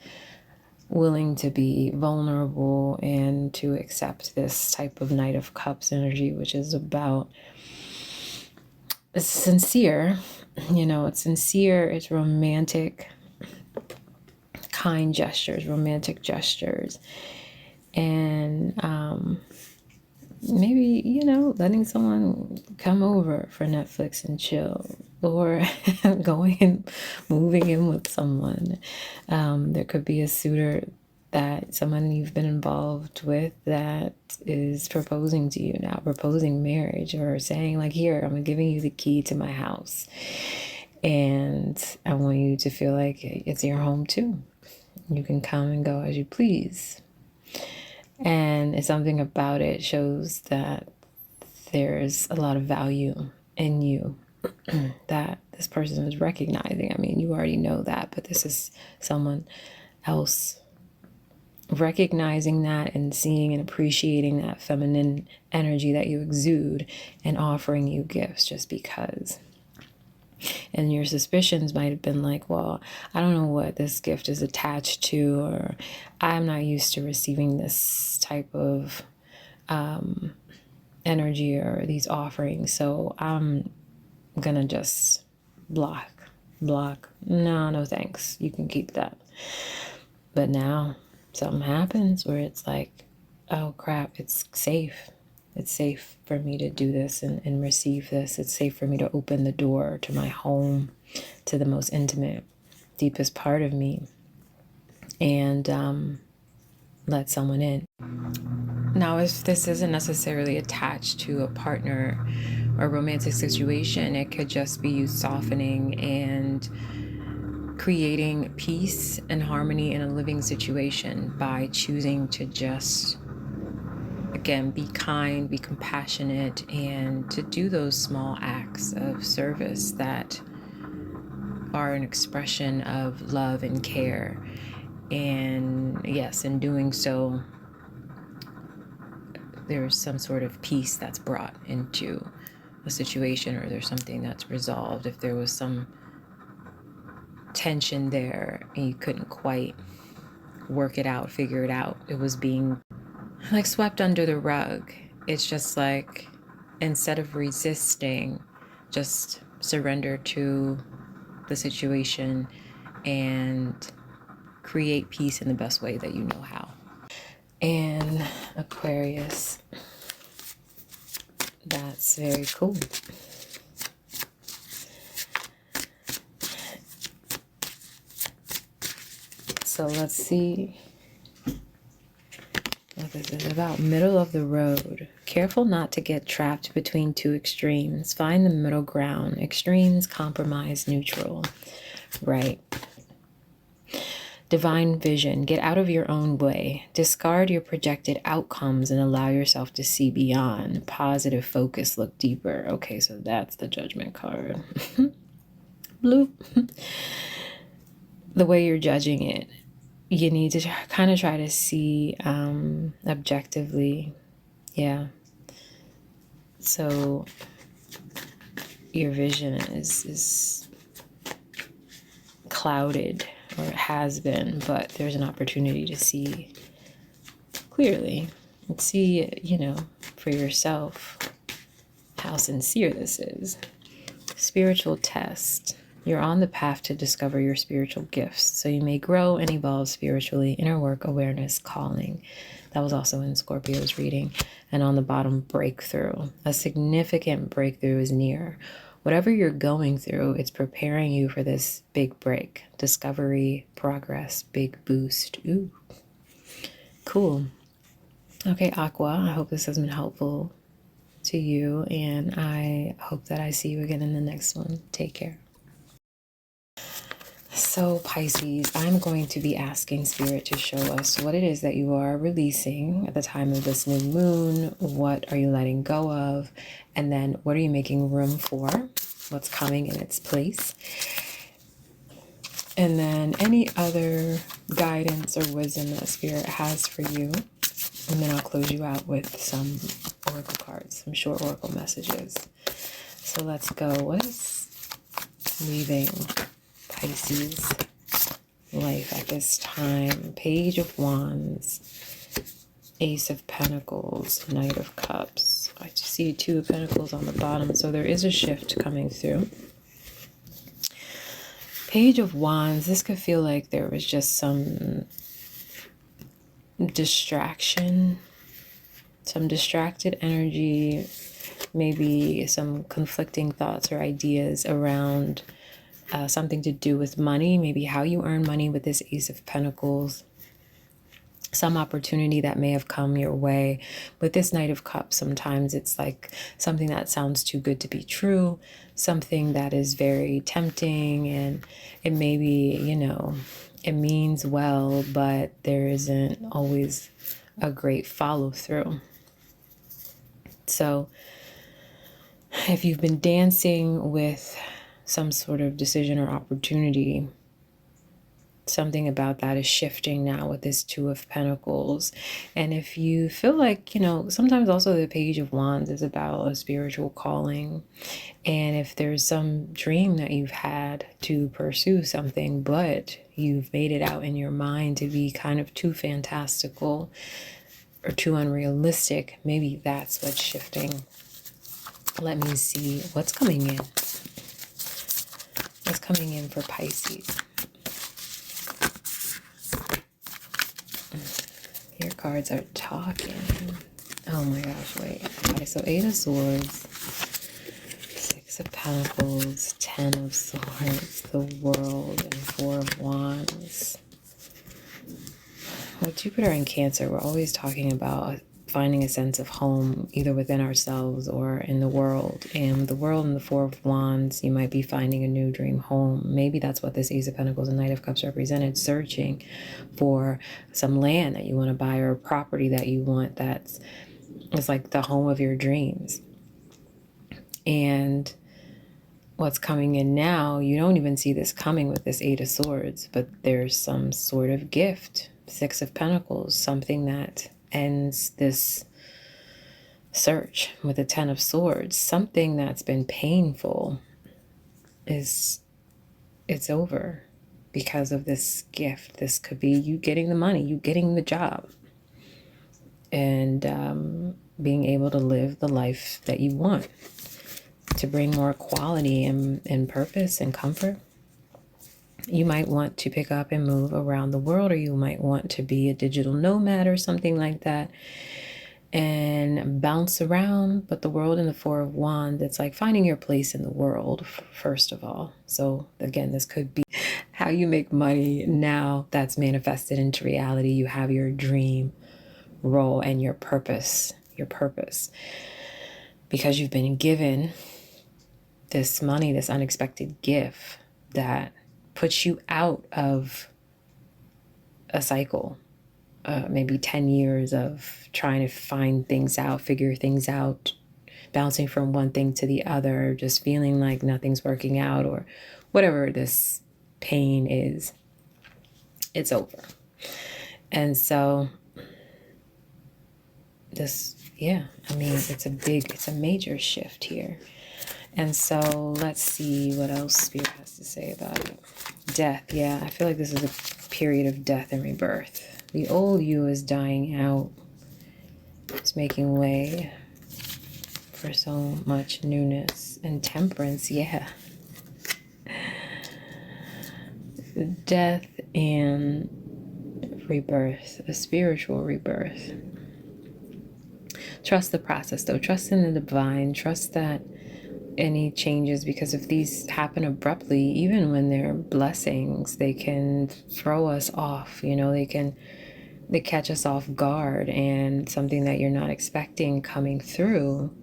willing to be vulnerable and to accept this type of Knight of Cups energy, which is about, it's sincere, it's sincere, it's romantic, kind gestures, romantic gestures, and maybe, letting someone come over for Netflix and chill, or going and moving in with someone. There could be a suitor that someone you've been involved with that is proposing to you now, proposing marriage, or saying like, here, I'm giving you the key to my house. And I want you to feel like it's your home too. You can come and go as you please. And something about it shows that there's a lot of value in you that this person is recognizing. I mean, you already know that, but this is someone else recognizing that and seeing and appreciating that feminine energy that you exude and offering you gifts just because. And your suspicions might have been like, well, I don't know what this gift is attached to, or I'm not used to receiving this type of energy or these offerings, so I'm gonna just block. No thanks, you can keep that. But now something happens where it's like, oh crap, it's safe for me to do this and receive this. It's safe for me to open the door to my home, to the most intimate, deepest part of me, and let someone in. Now, if this isn't necessarily attached to a partner or romantic situation, it could just be you softening and creating peace and harmony in a living situation by choosing to just, again, be kind, be compassionate, and to do those small acts of service that are an expression of love and care. And yes, in doing so, there's some sort of peace that's brought into a situation, or there's something that's resolved. If there was some tension there and you couldn't quite work it out, figure it out, it was being like swept under the rug. It's just like, instead of resisting, just surrender to the situation and create peace in the best way that you know how. And Aquarius, that's very cool. So let's see what this is about. Middle of the road. Careful not to get trapped between two extremes. Find the middle ground. Extremes, compromise, neutral. Right. Divine vision. Get out of your own way. Discard your projected outcomes and allow yourself to see beyond. Positive focus. Look deeper. Okay, so that's the Judgment card. Bloop. The way you're judging it, you need to kind of try to see objectively. Yeah. So your vision is clouded, or it has been, but there's an opportunity to see clearly and see, you know, for yourself how sincere this is. Spiritual test. You're on the path to discover your spiritual gifts, so you may grow and evolve spiritually. Inner work, awareness, calling. That was also in Scorpio's reading. And on the bottom, breakthrough. A significant breakthrough is near. Whatever you're going through, it's preparing you for this big break. Discovery, progress, big boost. Ooh, cool. Okay, Aqua, I hope this has been helpful to you, and I hope that I see you again in the next one. Take care. So Pisces, I'm going to be asking Spirit to show us what it is that you are releasing at the time of this new moon. What are you letting go of? And then what are you making room for? What's coming in its place? And then any other guidance or wisdom that Spirit has for you. And then I'll close you out with some oracle cards, some short oracle messages. So let's go. What is leaving Pisces life at this time? Page of Wands, Ace of Pentacles, Knight of Cups. I see Two of Pentacles on the bottom, so there is a shift coming through. Page of Wands, this could feel like there was just some distraction, some distracted energy, maybe some conflicting thoughts or ideas around something to do with money, maybe how you earn money with this Ace of Pentacles, some opportunity that may have come your way. With this Knight of Cups, sometimes it's like something that sounds too good to be true, something that is very tempting, and it may be, you know, it means well, but there isn't always a great follow through. So if you've been dancing with some sort of decision or opportunity, something about that is shifting now with this Two of Pentacles. And if you feel like, you know, sometimes also the Page of Wands is about a spiritual calling. And if there's some dream that you've had to pursue something, but you've made it out in your mind to be kind of too fantastical or too unrealistic, maybe that's what's shifting. Let me see what's coming in. What's coming in for Pisces? Your cards are talking. Oh my gosh, wait. Okay, so Eight of Swords, Six of Pentacles, Ten of Swords, the World, and Four of Wands. With Jupiter in Cancer, we're always talking about finding a sense of home, either within ourselves or in the world. And the World and the Four of Wands, you might be finding a new dream home. Maybe that's what this Ace of Pentacles and Knight of Cups represented, searching for some land that you want to buy or a property that you want that's it's like the home of your dreams. And what's coming in now, you don't even see this coming with this Eight of Swords, but there's some sort of gift. Six of Pentacles, something that ends this search with the Ten of Swords. Something that's been painful it's over because of this gift. This could be you getting the money, you getting the job, and being able to live the life that you want, to bring more quality and purpose and comfort. You might want to pick up and move around the world, or you might want to be a digital nomad or something like that and bounce around. But the World and the Four of Wands, it's like finding your place in the world, first of all. So again, this could be how you make money now that's manifested into reality. You have your dream role and your purpose, because you've been given this money, this unexpected gift that puts you out of a cycle, maybe 10 years of trying to find things out, figure things out, bouncing from one thing to the other, just feeling like nothing's working out, or whatever this pain is, it's over. And so this, yeah, I mean, it's a major shift here. And so let's see what else Spirit has to say about it. Death. Yeah, I feel like this is a period of death and rebirth. The old you is dying out. It's making way for so much newness. And temperance, yeah. Death and rebirth, a spiritual rebirth. Trust the process, though. Trust in the divine. Trust that any changes, because if these happen abruptly, even when they're blessings, they can throw us off. You know, they catch us off guard, and something that you're not expecting coming through.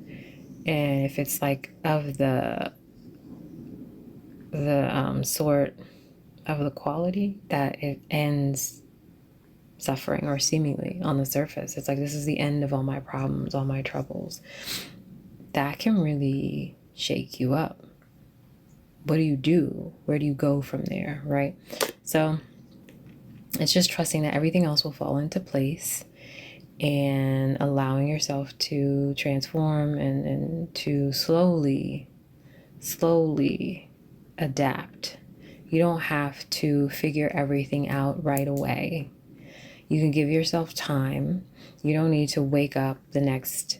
And if it's like of the sort of the quality that it ends suffering, or seemingly on the surface, it's like, this is the end of all my problems, all my troubles, that can really shake you up. What do you do? Where do you go from there, right? So it's just trusting that everything else will fall into place, and allowing yourself to transform and to slowly adapt. You don't have to figure everything out right away. You can give yourself time. You don't need to wake up the next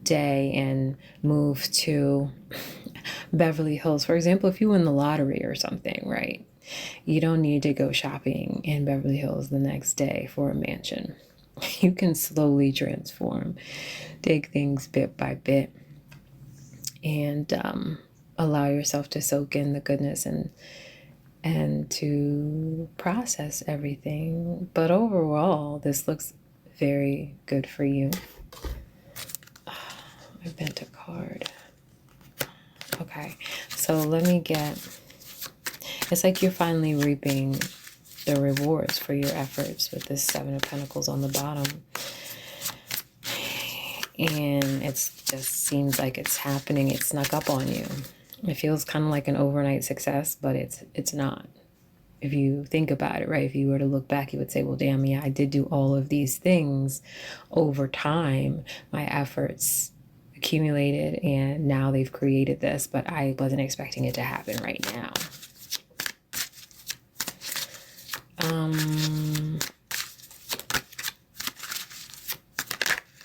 day and move to Beverly Hills. For example, if you win the lottery or something, right? You don't need to go shopping in Beverly Hills the next day for a mansion. You can slowly transform, take things bit by bit, and allow yourself to soak in the goodness and to process everything. But overall, this looks very good for you. I bent a card. Okay, so let me get, it's like you're finally reaping the rewards for your efforts with this Seven of Pentacles on the bottom. And it just seems like it's happening. It snuck up on you. It feels kind of like an overnight success, but it's not. If you think about it, right? If you were to look back, you would say, well, damn, yeah, I did do all of these things over time. My efforts accumulated, and now they've created this, but I wasn't expecting it to happen right now.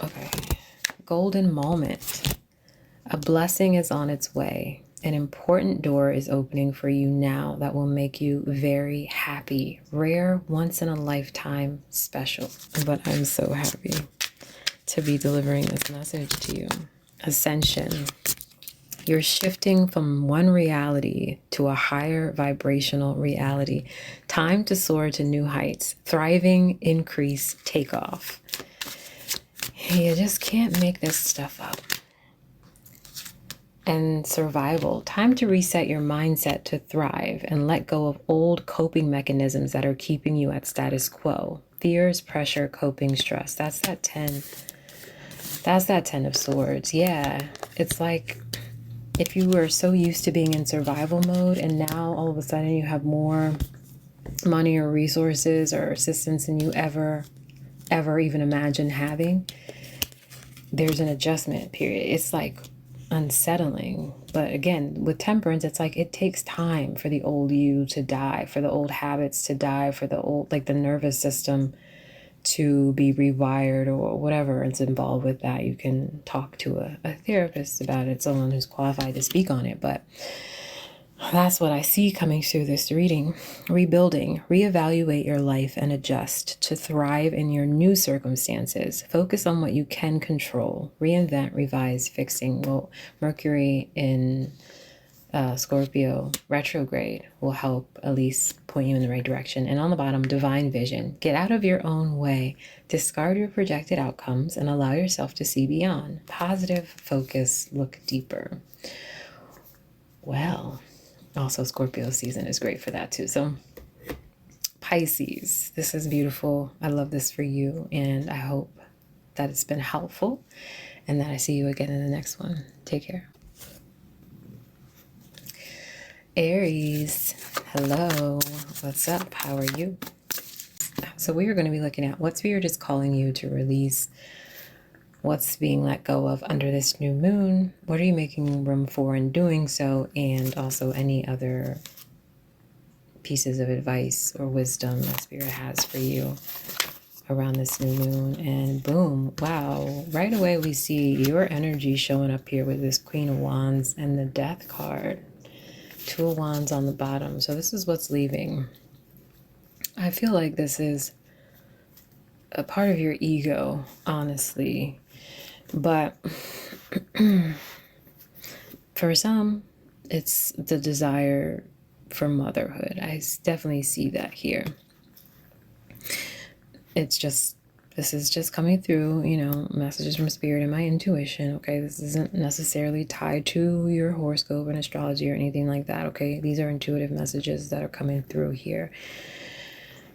Okay. Golden moment. A blessing is on its way. An important door is opening for you now that will make you very happy. Rare, once in a lifetime special. But I'm so happy to be delivering this message to you. Ascension. You're shifting from one reality to a higher vibrational reality. Time to soar to new heights. Thriving, increase, takeoff. You just can't make this stuff up. And survival. Time to reset your mindset to thrive and let go of old coping mechanisms that are keeping you at status quo. Fears, pressure, coping, stress. That's that 10. That's that 10 of Swords. Yeah. It's like if you were so used to being in survival mode, and now all of a sudden you have more money or resources or assistance than you ever even imagined having, there's an adjustment period. It's like unsettling. But again, with temperance, it's like it takes time for the old you to die, for the old habits to die, for the old, like the nervous system to be rewired, or whatever is involved with that. You can talk to a therapist about it, someone who's qualified to speak on it. But that's what I see coming through this reading. Rebuilding, reevaluate your life and adjust to thrive in your new circumstances. Focus on what you can control. Reinvent, revise, fixing. Well, Mercury in Scorpio retrograde will help at least point you in the right direction. And on the bottom, divine vision. Get out of your own way. Discard your projected outcomes and allow yourself to see beyond. Positive focus, look deeper. Well, also Scorpio season is great for that too. So Pisces, this is beautiful. I love this for you, and I hope that it's been helpful, and that I see you again in the next one. Take care. Aries, hello, what's up? How are you? So we are going to be looking at what spirit is calling you to release, what's being let go of under this new moon, what are you making room for in doing so, and also any other pieces of advice or wisdom that spirit has for you around this new moon, and boom, wow, right away we see your energy showing up here with this Queen of Wands and the Death card. Two of Wands on the bottom. So this is what's leaving. I feel like this is a part of your ego, honestly. But for some, it's the desire for motherhood. I definitely see that here. It's just, this is just coming through, you know, messages from spirit and my intuition, okay? This isn't necessarily tied to your horoscope and astrology or anything like that, okay? These are intuitive messages that are coming through here.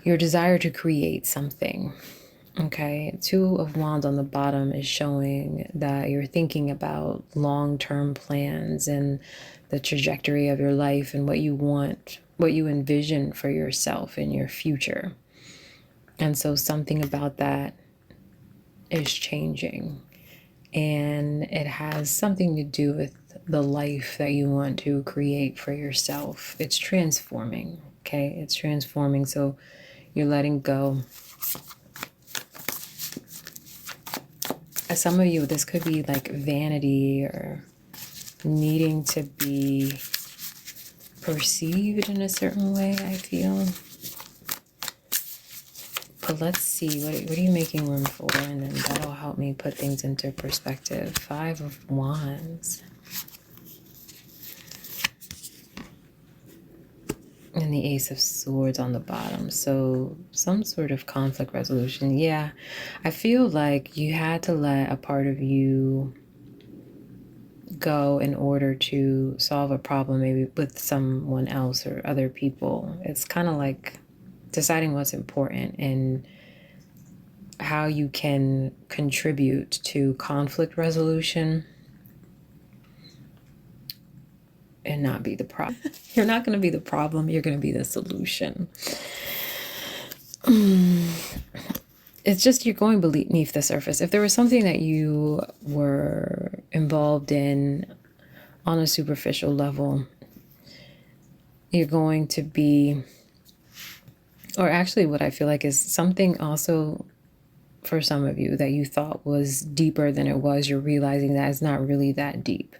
Your desire to create something, okay? Two of Wands on the bottom is showing that you're thinking about long-term plans and the trajectory of your life and what you want, what you envision for yourself in your future. And so something about that is changing, and it has something to do with the life that you want to create for yourself. It's transforming, okay? It's transforming. So you're letting go. As some of you, this could be like vanity or needing to be perceived in a certain way, I feel. But let's see, what are you making room for? And then that'll help me put things into perspective. Five of Wands. And the Ace of Swords on the bottom. So some sort of conflict resolution. Yeah, I feel like you had to let a part of you go in order to solve a problem maybe with someone else or other people. It's kind of like deciding what's important and how you can contribute to conflict resolution and not be the problem. You're not going to be the problem. You're going to be the solution. It's just you're going beneath the surface. If there was something that you were involved in on a superficial level, you're going to be, or actually what I feel like is something also for some of you that you thought was deeper than it was, you're realizing that it's not really that deep.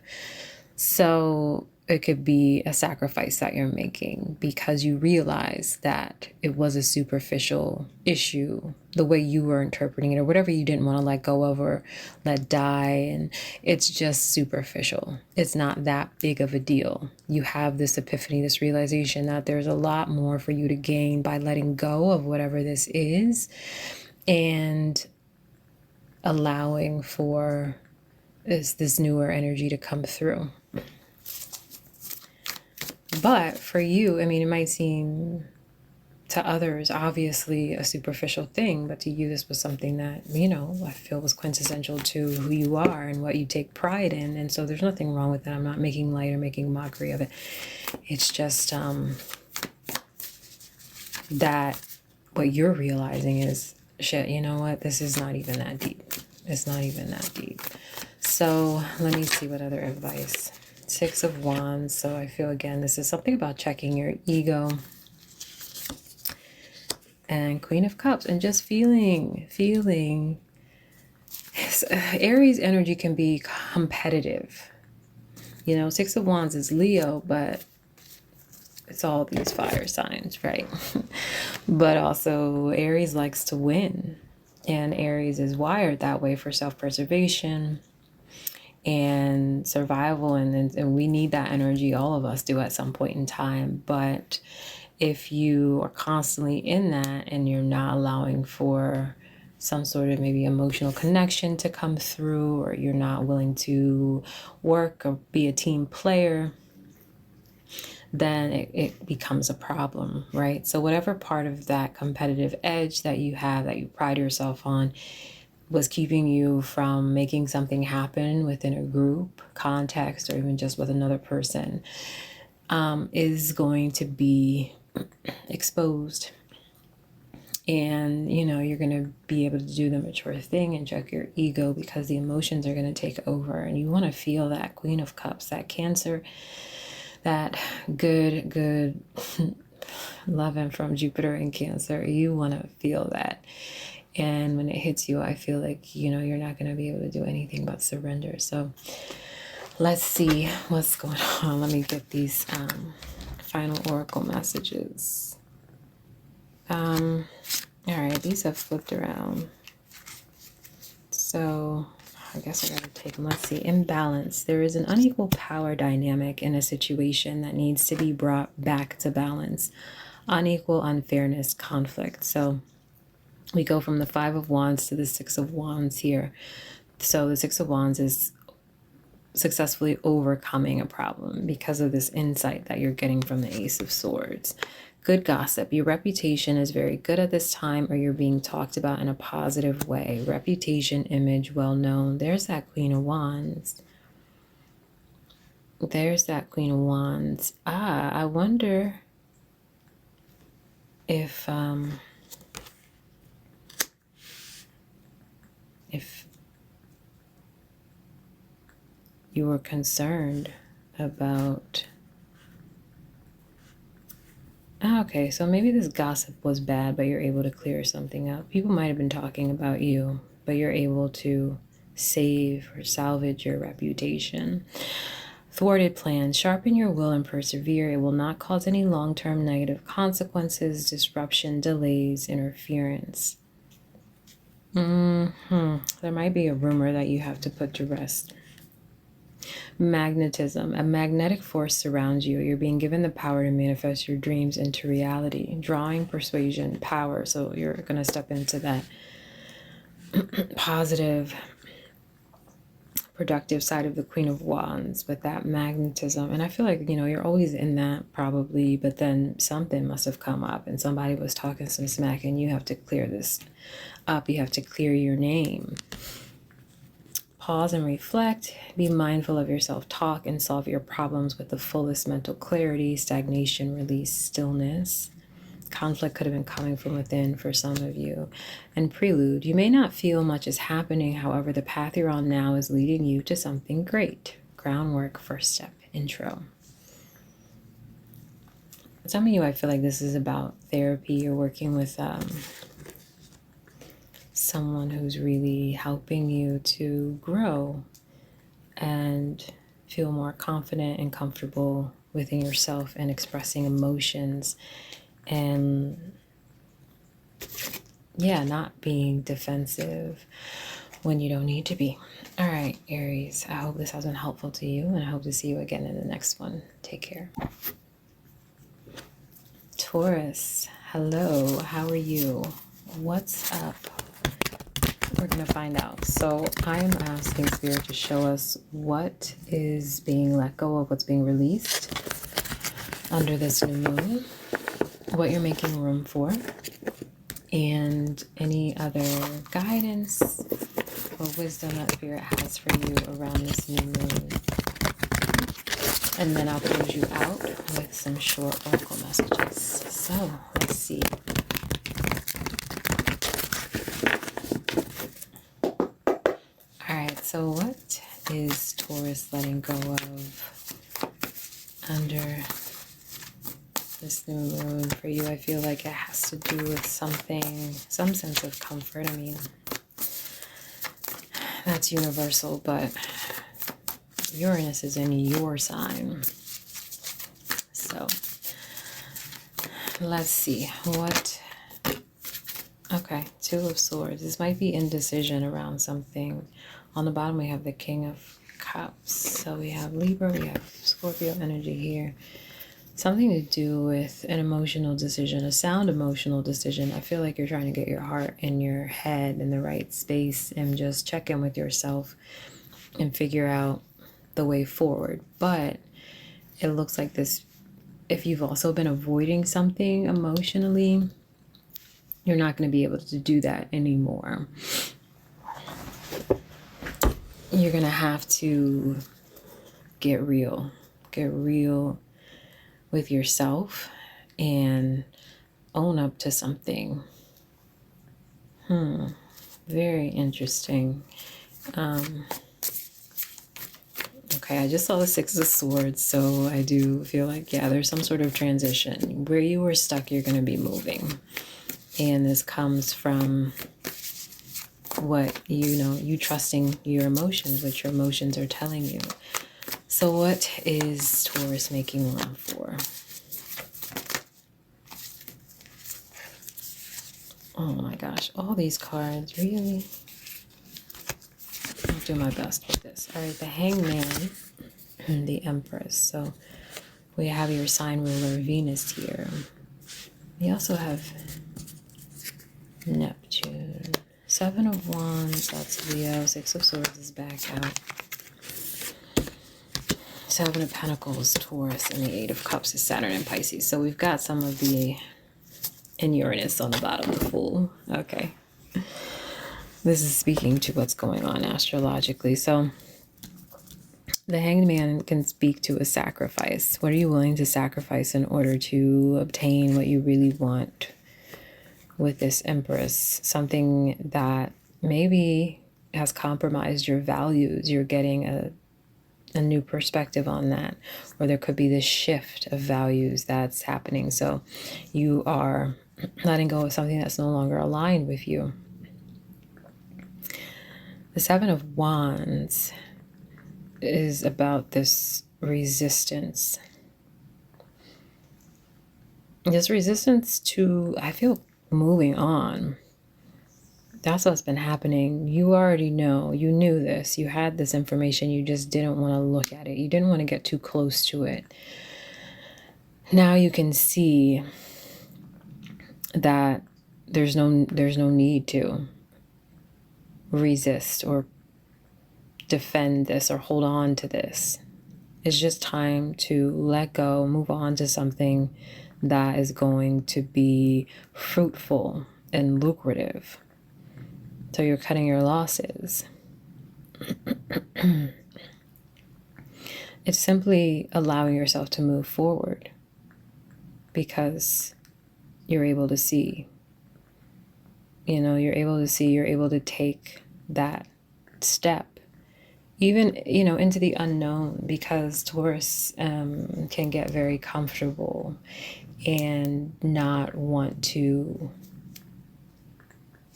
So it could be a sacrifice that you're making because you realize that it was a superficial issue, the way you were interpreting it, or whatever you didn't want to let go of or let die. And it's just superficial. It's not that big of a deal. You have this epiphany, this realization that there's a lot more for you to gain by letting go of whatever this is and allowing for this newer energy to come through. But for you, I mean, it might seem to others obviously a superficial thing, but to you this was something that, you know, I feel was quintessential to who you are and what you take pride in. And so there's nothing wrong with that. I'm not making light or making mockery of it. It's just that what you're realizing is, shit, you know what? This is not even that deep. It's not even that deep. So let me see what other advice. Six of Wands. So I feel, again, this is something about checking your ego. And Queen of Cups. And just feeling. Aries energy can be competitive. You know, Six of Wands is Leo, but it's all these fire signs, right? But also Aries likes to win. And Aries is wired that way for self-preservation and survival, and we need that energy. All of us do at some point in time. But if you are constantly in that and you're not allowing for some sort of maybe emotional connection to come through, or you're not willing to work or be a team player, then it becomes a problem, right? So whatever part of that competitive edge that you have, that you pride yourself on, was keeping you from making something happen within a group context or even just with another person, is going to be exposed. And, you know, you're going to be able to do the mature thing and check your ego, because the emotions are going to take over. And you want to feel that Queen of Cups, that Cancer, that good loving from Jupiter and Cancer. You want to feel that. And when it hits you, I feel like, you know, you're not going to be able to do anything but surrender. So let's see what's going on. Let me get these final oracle messages. All right, these have flipped around. So I guess I gotta take them. Let's see. Imbalance. There is an unequal power dynamic in a situation that needs to be brought back to balance. Unequal unfairness, conflict. So we go from the Five of Wands to the Six of Wands here. So the Six of Wands is successfully overcoming a problem because of this insight that you're getting from the Ace of Swords. Good gossip. Your reputation is very good at this time, or you're being talked about in a positive way. Reputation, image, well known. There's that Queen of Wands. There's that Queen of Wands. I wonder if you were concerned about... Okay, so maybe this gossip was bad, but you're able to clear something up. People might have been talking about you, but you're able to save or salvage your reputation. Thwarted plans. Sharpen your will and persevere. It will not cause any long-term negative consequences, disruption, delays, interference. There might be a rumor that you have to put to rest. Magnetism. A magnetic force surrounds you. You're being given the power to manifest your dreams into reality. Drawing, persuasion, power. So you're going to step into that positive, productive side of the Queen of Wands, but that magnetism. And I feel like, you know, you're always in that probably, but then something must have come up and somebody was talking some smack and you have to clear this up. You have to clear your name. Pause and reflect. Be mindful of your self-talk and solve your problems with the fullest mental clarity. Stagnation, release, stillness. Conflict could have been coming from within for some of you. And prelude. You may not feel much is happening. However, the path you're on now is leading you to something great. Groundwork, first step, intro. Some of you, I feel like this is about therapy. You're working with someone who's really helping you to grow and feel more confident and comfortable within yourself and expressing emotions and, yeah, not being defensive when you don't need to be. All right, Aries, I hope this has been helpful to you, and I hope to see you again in the next one. Take care. Taurus, hello, how are you? What's up? We're going to find out. So I'm asking Spirit to show us what is being let go of, what's being released under this new moon, what you're making room for, and any other guidance or wisdom that Spirit has for you around this new moon. And then I'll close you out with some short oracle messages. So let's see. So what is Taurus letting go of under this new moon for you? I feel like it has to do with something, some sense of comfort. I mean, that's universal, but Uranus is in your sign. So let's see what... Okay, Two of Swords. This might be indecision around something. On the bottom, we have the King of Cups. So we have Libra, we have Scorpio energy here. Something to do with an emotional decision, a sound emotional decision. I feel like you're trying to get your heart and your head in the right space and just check in with yourself and figure out the way forward. But it looks like this, if you've also been avoiding something emotionally, you're not going to be able to do that anymore. You're going to have to get real with yourself and own up to something. Very interesting. Okay, I just saw the Six of Swords, so I do feel like, yeah, there's some sort of transition. Where you were stuck, you're going to be moving. And this comes from what, you trusting your emotions, what your emotions are telling you. So what is Taurus making room for? Oh my gosh, all these cards, really? I'll do my best with this. All right, the Hangman, the Empress. So we have your sign ruler Venus here. We also have Neptune. Seven of Wands, that's Leo. Six of Swords is back out. Seven of Pentacles, Taurus, and the Eight of Cups is Saturn and Pisces. So we've got some of the, and Uranus on the bottom, the Fool. Okay. This is speaking to what's going on astrologically. So the Hanged Man can speak to a sacrifice. What are you willing to sacrifice in order to obtain what you really want with this Empress? Something that maybe has compromised your values. You're getting a new perspective on that. Or there could be this shift of values that's happening. So you are letting go of something that's no longer aligned with you. The Seven of Wands is about this resistance. This resistance to, I feel, moving on. That's what's been happening. You already know. You knew this. You had this information. You just didn't want to look at it. You didn't want to get too close to it. Now you can see that there's no need to resist or defend this or hold on to this. It's just time to let go, move on to something that is going to be fruitful and lucrative. So you're cutting your losses. It's simply allowing yourself to move forward because you're able to see. You're able to see, you're able to take that step. Even, into the unknown, because Taurus can get very comfortable and not want to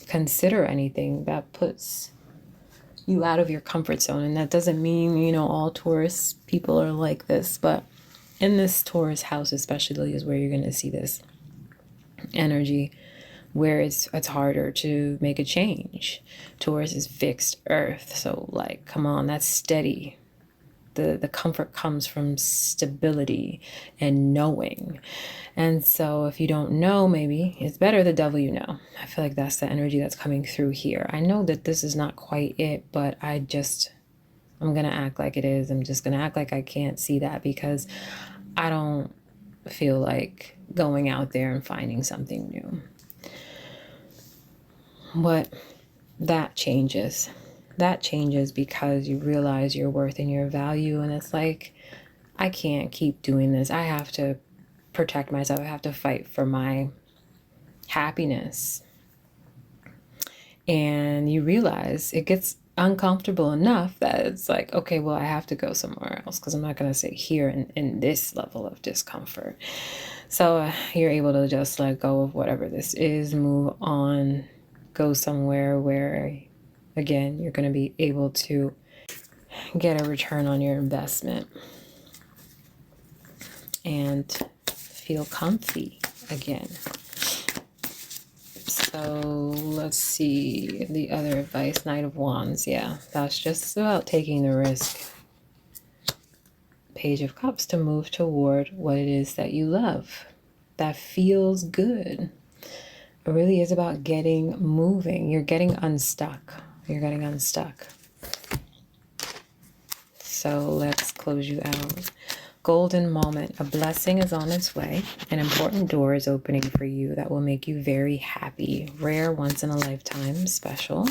consider anything that puts you out of your comfort zone. And that doesn't mean, all Taurus people are like this, but in this Taurus house especially is where you're going to see this energy where it's harder to make a change. Taurus is fixed earth, so come on, that's steady. The comfort comes from stability and knowing. And so if you don't know, maybe it's better the devil you know. I feel like that's the energy that's coming through here. I know that this is not quite it, but I'm going to act like it is. I'm just going to act like I can't see that because I don't feel like going out there and finding something new. But that changes. That changes because you realize your worth and your value. And it's like, I can't keep doing this. I have to protect myself. I have to fight for my happiness. And you realize it gets uncomfortable enough that it's like, okay, well, I have to go somewhere else because I'm not going to sit here in this level of discomfort. So you're able to just let go of whatever this is, move on, go somewhere where, again, you're going to be able to get a return on your investment and feel comfy again. So let's see the other advice. Knight of Wands. Yeah, that's just about taking the risk. Page of Cups, to move toward what it is that you love, that feels good. It really is about getting moving. You're getting unstuck. You're getting unstuck. So let's close you out. Golden moment. A blessing is on its way. An important door is opening for you that will make you very happy. Rare, once in a lifetime, special.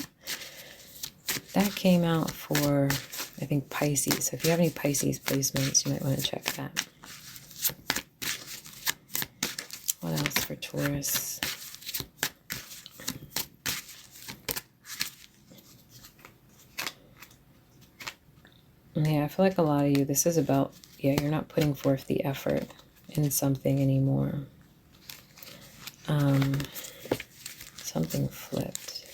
That came out for, I think, Pisces. So if you have any Pisces placements, you might want to check that. What else for Taurus? Yeah, I feel like a lot of you, this is about, you're not putting forth the effort in something anymore. Something flipped.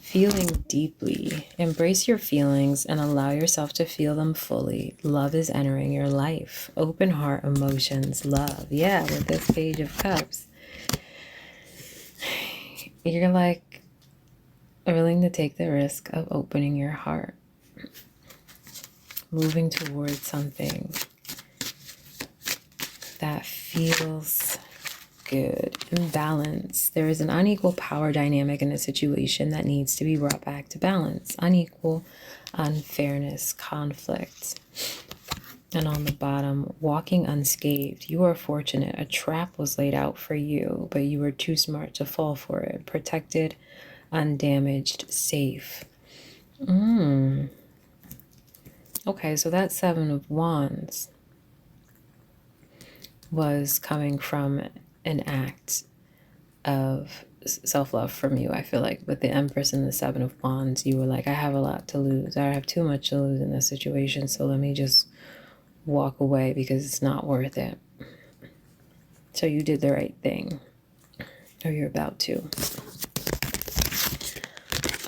feeling deeply. Embrace your feelings and allow yourself to feel them fully. Love is entering your life. Open heart emotions, love. Yeah, with this Page of Cups. You're like willing to take the risk of opening your heart. Moving towards something that feels good and balanced. There is an unequal power dynamic in a situation that needs to be brought back to balance. Unequal, unfairness, conflict. And on the bottom, walking unscathed. You are fortunate. A trap was laid out for you, but you were too smart to fall for it. Protected, undamaged, safe. Okay, so that Seven of Wands was coming from an act of self-love from you. I feel like with the Empress and the Seven of Wands, you were like, I have a lot to lose. I have too much to lose in this situation, so let me just walk away because it's not worth it. So you did the right thing, or you're about to.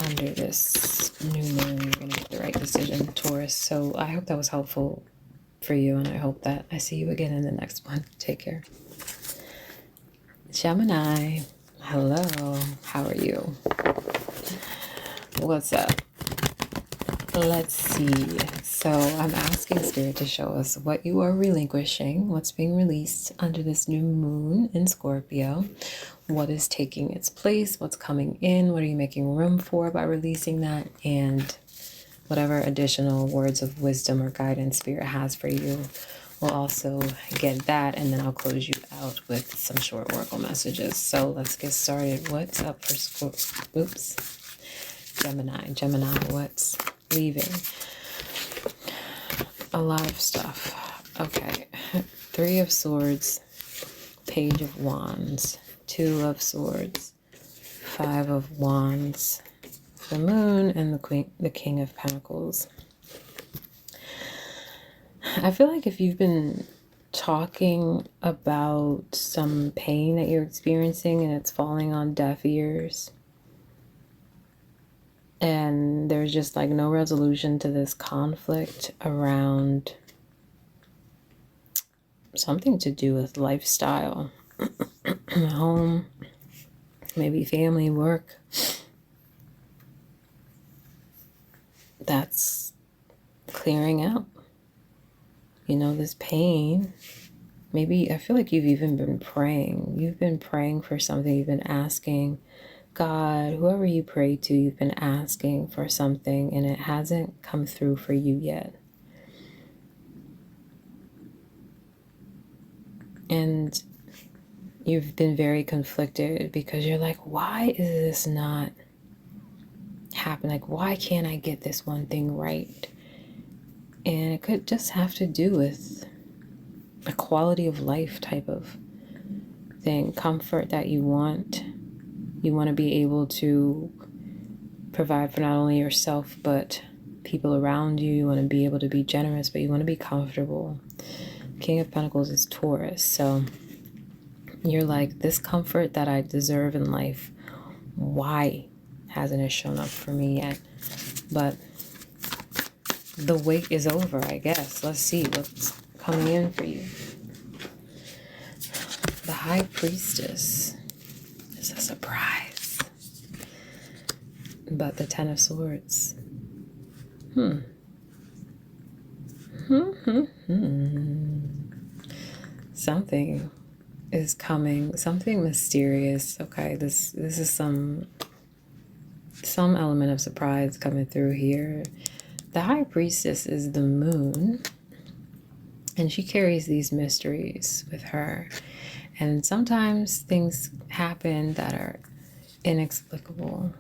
Under this new moon, you're going to make the right decision, Taurus. So I hope that was helpful for you, and I hope that I see you again in the next one. Take care. Gemini, hello, how are you? What's up? Let's see. So I'm asking Spirit to show us what you are relinquishing, what's being released under this new moon in Scorpio, what is taking its place, what's coming in, what are you making room for by releasing that, and whatever additional words of wisdom or guidance Spirit has for you. We'll also get that, and then I'll close you out with some short oracle messages. So let's get started. What's up for Gemini, what's leaving? A lot of stuff. Okay. 3 of Swords, Page of Wands, 2 of Swords, 5 of Wands, the Moon, and the King of Pentacles. I feel like if you've been talking about some pain that you're experiencing and it's falling on deaf ears, and there's just like no resolution to this conflict around something to do with lifestyle, home, maybe family, work, that's clearing out. You know, this pain, maybe I feel like you've even been praying. You've been praying for something. You've been asking God, whoever you pray to, you've been asking for something and it hasn't come through for you yet. And you've been very conflicted because you're like, why is this not happening? Like, why can't I get this one thing right? And it could just have to do with a quality of life type of thing, comfort that you want. You want to be able to provide for not only yourself, but people around you. You want to be able to be generous, but you want to be comfortable. King of Pentacles is Taurus. So you're like, this comfort that I deserve in life, why hasn't it shown up for me yet? But the wait is over, I guess. Let's see what's coming in for you. The High Priestess is a surprise. But the Ten of Swords. Something is coming. Something mysterious. Okay, this is some element of surprise coming through here. The High Priestess is the moon, and she carries these mysteries with her. And sometimes things happen that are inexplicable,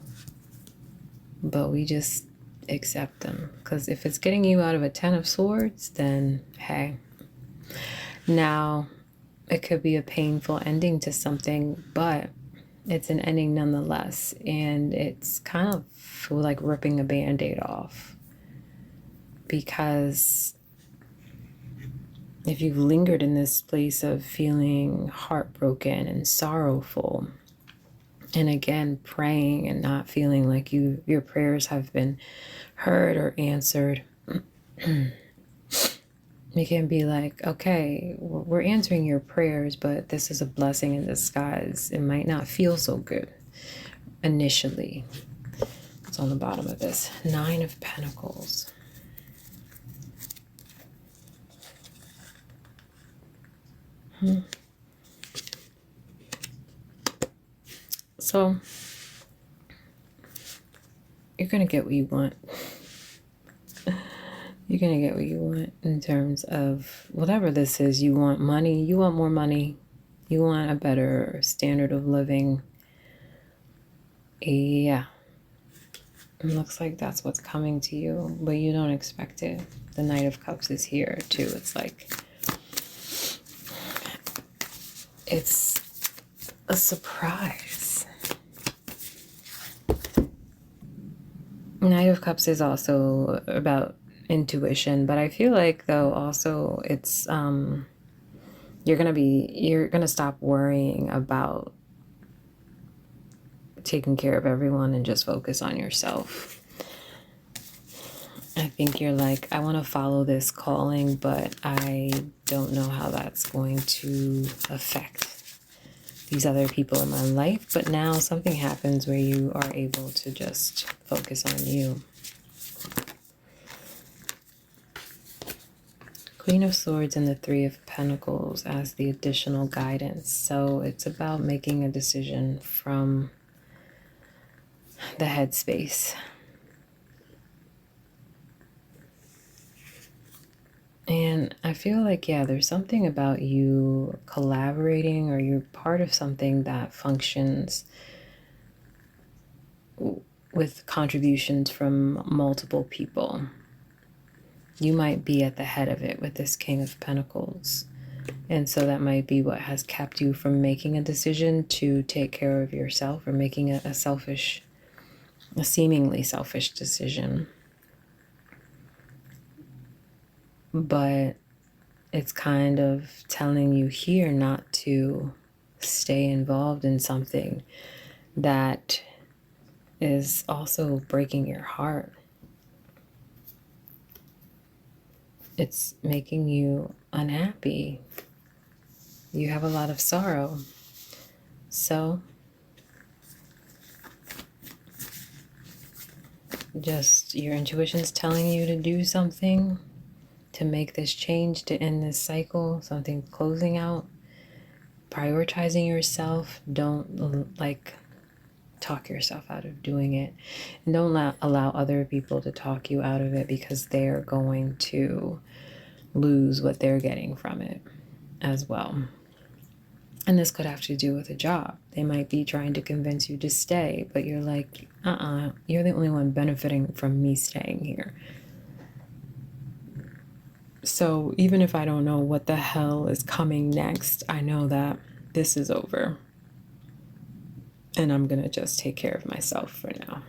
but we just accept them. Because if it's getting you out of a Ten of Swords, then hey. Now, it could be a painful ending to something, but it's an ending nonetheless. And it's kind of like ripping a Band-Aid off. Because if you've lingered in this place of feeling heartbroken and sorrowful, And again, praying and not feeling like your prayers have been heard or answered. You can be like, okay, we're answering your prayers, but this is a blessing in disguise. It might not feel so good initially. It's on the bottom of this. 9 of Pentacles. So, you're going to get what you want. You're going to get what you want in terms of whatever this is. You want money. You want more money. You want a better standard of living. Yeah. It looks like that's what's coming to you, but you don't expect it. The Knight of Cups is here too. It's like, it's a surprise. Knight of Cups is also about intuition, but I feel like though also it's you're gonna stop worrying about taking care of everyone and just focus on yourself. I think you're like, I want to follow this calling, but I don't know how that's going to affect these other people in my life. But now something happens where you are able to just focus on you. Queen of Swords and the 3 of Pentacles as the additional guidance. So it's about making a decision from the headspace. And I feel like, yeah, there's something about you collaborating, or you're part of something that functions with contributions from multiple people. You might be at the head of it with this King of Pentacles. And so that might be what has kept you from making a decision to take care of yourself, or making a seemingly selfish decision. But it's kind of telling you here not to stay involved in something that is also breaking your heart. It's making you unhappy. You have a lot of sorrow. So just your intuition's telling you to do something, to make this change, to end this cycle, something closing out, prioritizing yourself. Don't talk yourself out of doing it, and don't allow other people to talk you out of it, because they're going to lose what they're getting from it as well. And this could have to do with a job. They might be trying to convince you to stay, but you're like, you're the only one benefiting from me staying here. So even if I don't know what the hell is coming next, I know that this is over. And I'm going to just take care of myself for now.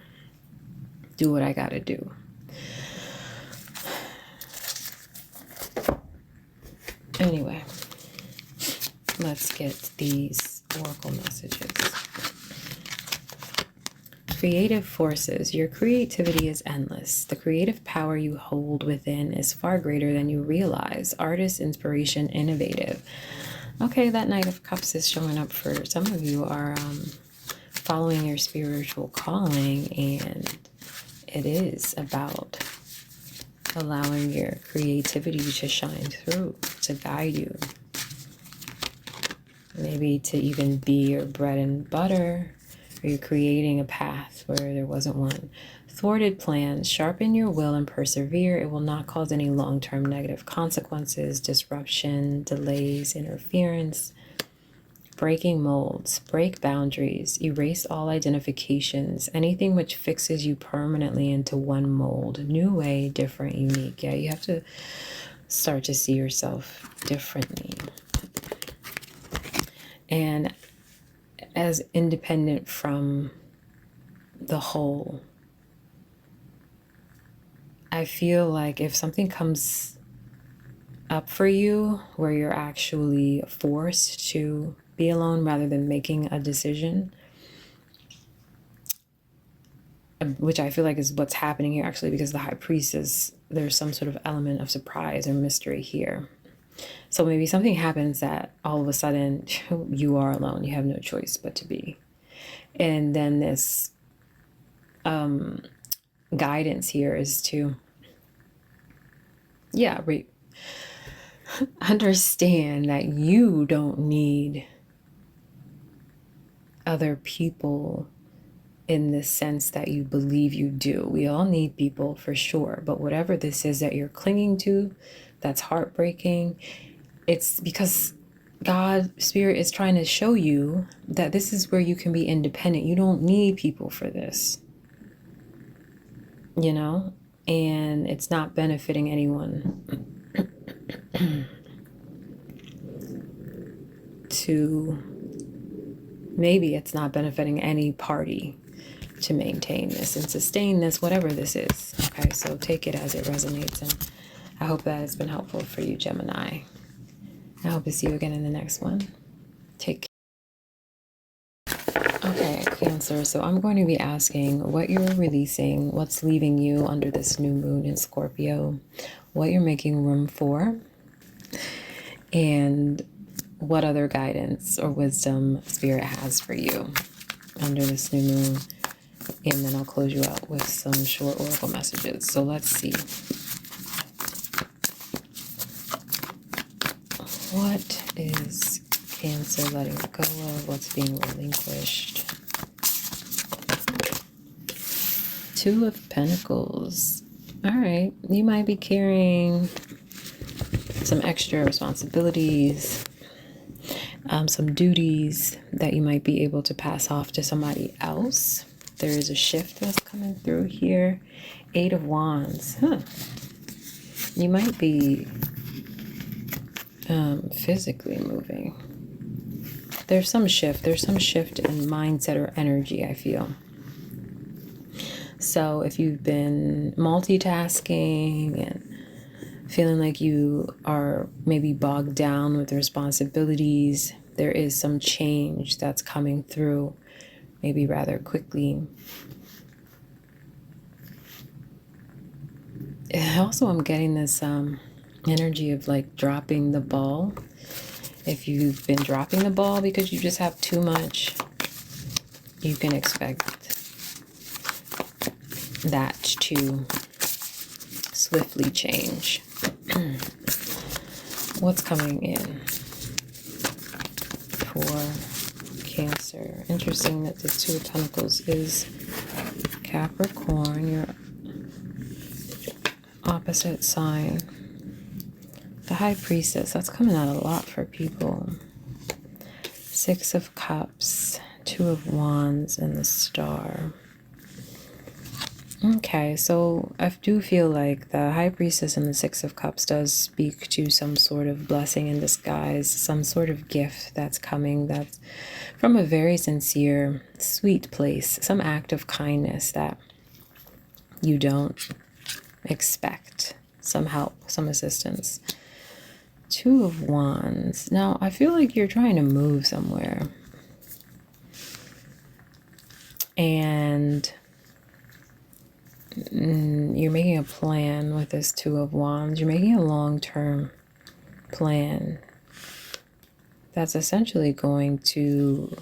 Do what I got to do. Anyway, let's get these oracle messages. Creative forces. Your creativity is endless. The creative power you hold within is far greater than you realize. Artist, inspiration, innovative. Okay, that Knight of Cups is showing up for some of you are following your spiritual calling, and it is about allowing your creativity to shine through, to guide you. Maybe to even be your bread and butter, or you're creating a path where there wasn't one. Thwarted plans. Sharpen your will and persevere. It will not cause any long-term negative consequences, disruption, delays, interference. Breaking molds. Break boundaries. Erase all identifications. Anything which fixes you permanently into one mold. New way, different, unique. Yeah, you have to start to see yourself differently. And as independent from the whole. I feel like if something comes up for you where you're actually forced to be alone rather than making a decision, which I feel like is what's happening here actually, because the high priestess, there's some sort of element of surprise or mystery here. So maybe something happens that all of a sudden you are alone. You have no choice but to be. And then this guidance here is to, understand that you don't need other people in the sense that you believe you do. We all need people for sure. But whatever this is that you're clinging to, that's heartbreaking, it's because God, Spirit is trying to show you that this is where you can be independent. You don't need people for this, you know, and it's not benefiting anyone maybe it's not benefiting any party to maintain this and sustain this, whatever this is. Okay, so take it as it resonates, and I hope that has been helpful for you, Gemini. I hope to see you again in the next one. Take care. Okay, Cancer. So I'm going to be asking what you're releasing, what's leaving you under this new moon in Scorpio, what you're making room for, and what other guidance or wisdom Spirit has for you under this new moon. And then I'll close you out with some short oracle messages. So let's see. What is Cancer letting go of? What's being relinquished? Two of Pentacles. All right. You might be carrying some extra responsibilities, some duties that you might be able to pass off to somebody else. There is a shift that's coming through here. 8 of Wands. You might be physically moving. There's some shift. There's some shift in mindset or energy, I feel. So if you've been multitasking and feeling like you are maybe bogged down with responsibilities, there is some change that's coming through, maybe rather quickly. Also, I'm getting this energy of like dropping the ball. If you've been dropping the ball because you just have too much, you can expect that to swiftly change. What's coming in for Cancer? Interesting that the 2 of Pentacles is Capricorn, your opposite sign. The High Priestess, that's coming out a lot for people. 6 of Cups, 2 of Wands, and the Star. Okay, so I do feel like the High Priestess and the 6 of Cups does speak to some sort of blessing in disguise, some sort of gift that's coming that's from a very sincere, sweet place, some act of kindness that you don't expect, some help, some assistance. 2 of Wands. Now, I feel like you're trying to move somewhere. And you're making a plan with this 2 of Wands. You're making a long-term plan that's essentially going to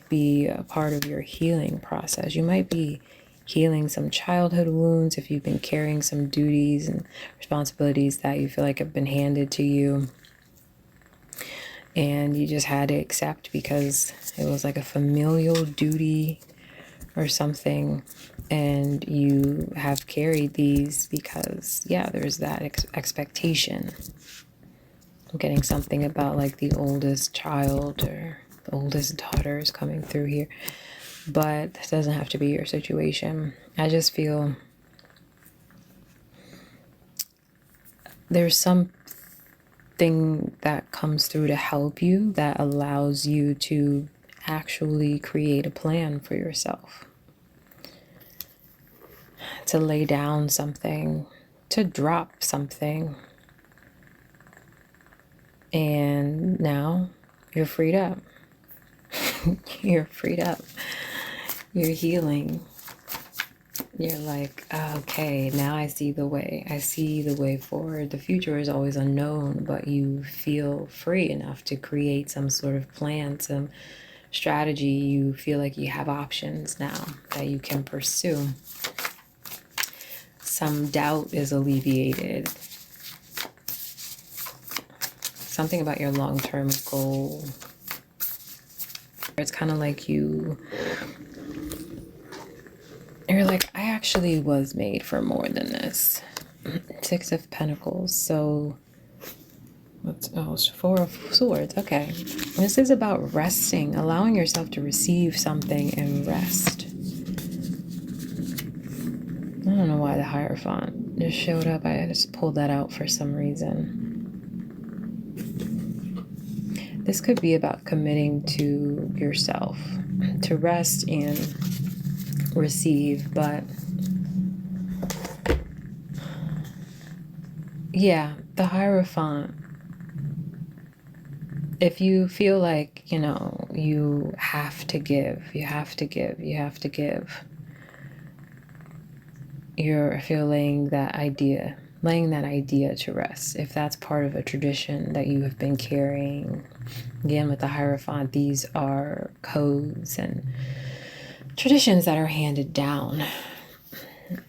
be a part of your healing process. You might be healing some childhood wounds if you've been carrying some duties and responsibilities that you feel like have been handed to you, and you just had to accept because it was like a familial duty or something, and you have carried these because, yeah, there's that expectation. I'm getting something about like the oldest child or the oldest daughter is coming through here, but this doesn't have to be your situation. I just feel there's something that comes through to help you that allows you to actually create a plan for yourself, to lay down something, to drop something, and now you're freed up. You're freed up. You're healing. You're like, okay, now I see the way. I see the way forward. The future is always unknown, but you feel free enough to create some sort of plan, some strategy. You feel like you have options now that you can pursue. Some doubt is alleviated. Something about your long-term goal. It's kind of like you're like, I actually was made for more than this. Six of Pentacles. So, Four of Swords. Okay. This is about resting, allowing yourself to receive something and rest. I don't know why the Hierophant just showed up. I just pulled that out for some reason. This could be about committing to yourself, to rest and receive, but yeah, the Hierophant, if you feel like, you have to give, you're feeling that idea, laying that idea to rest. If that's part of a tradition that you have been carrying, again, with the Hierophant, these are codes and traditions that are handed down.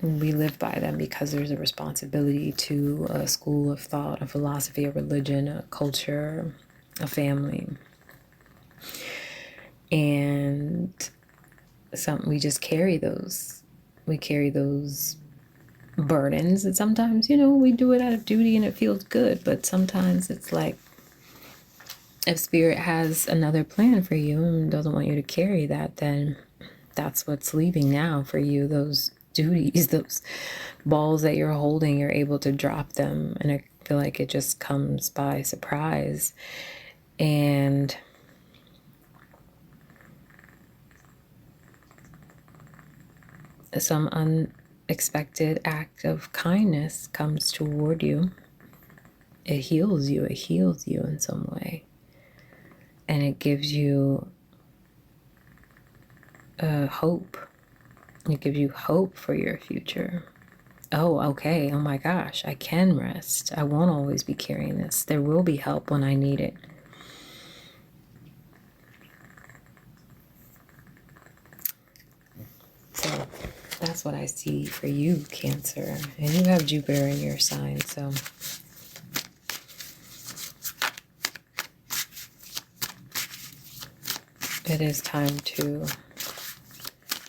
We live by them because there's a responsibility to a school of thought, a philosophy, a religion, a culture, a family. And we just carry those. We carry those burdens, and sometimes, we do it out of duty and it feels good, but sometimes it's like, if Spirit has another plan for you and doesn't want you to carry that, then that's what's leaving now for you. Those duties, those balls that you're holding, you're able to drop them, and I feel like it just comes by surprise. And some unexpected act of kindness comes toward you. It heals you in some way, and it gives you hope. It gives you hope for your future. Oh, okay. Oh my gosh, I can rest. I won't always be carrying this. There will be help when I need it. So that's what I see for you, Cancer. And you have Jupiter in your sign, so it is time to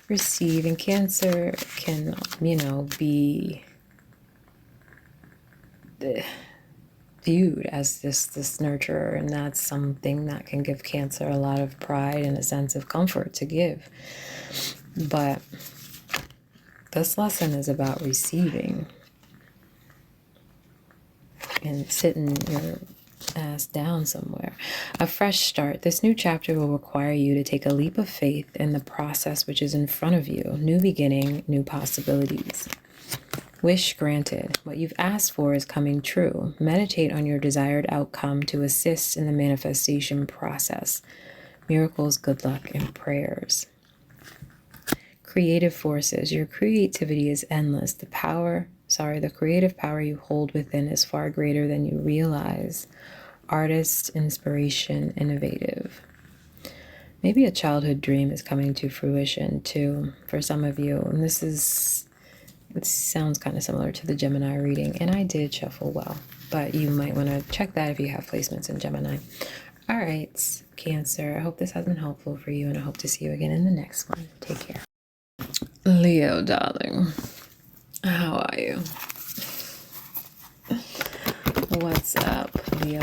receive. And Cancer can, be viewed as this nurturer, and that's something that can give Cancer a lot of pride and a sense of comfort to give. But this lesson is about receiving and sitting your ass down somewhere. A fresh start. This new chapter will require you to take a leap of faith in the process which is in front of you. New beginning, new possibilities. Wish granted. What you've asked for is coming true. Meditate on your desired outcome to assist in the manifestation process. Miracles, good luck, and prayers. Creative forces. Your creativity is endless. The creative power you hold within is far greater than you realize. Artist, inspiration, innovative. Maybe a childhood dream is coming to fruition too for some of you. And it sounds kind of similar to the Gemini reading. And I did shuffle well, but you might want to check that if you have placements in Gemini. All right, Cancer. I hope this has been helpful for you, and I hope to see you again in the next one. Take care. Leo, darling. How are you? What's up, Leo?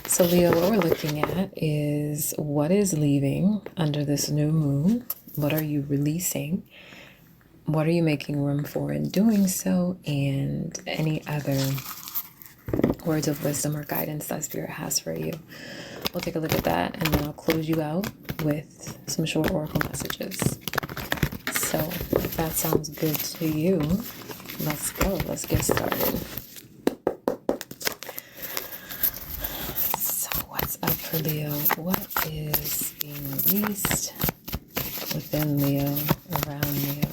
So, Leo, what we're looking at is what is leaving under this new moon. What are you releasing? What are you making room for in doing so? And any other words of wisdom or guidance that Spirit has for you. We'll take a look at that, and then I'll close you out with some short oracle messages. So if that sounds good to you, let's go. Let's get started. So what's up for Leo? What is being released within Leo around Leo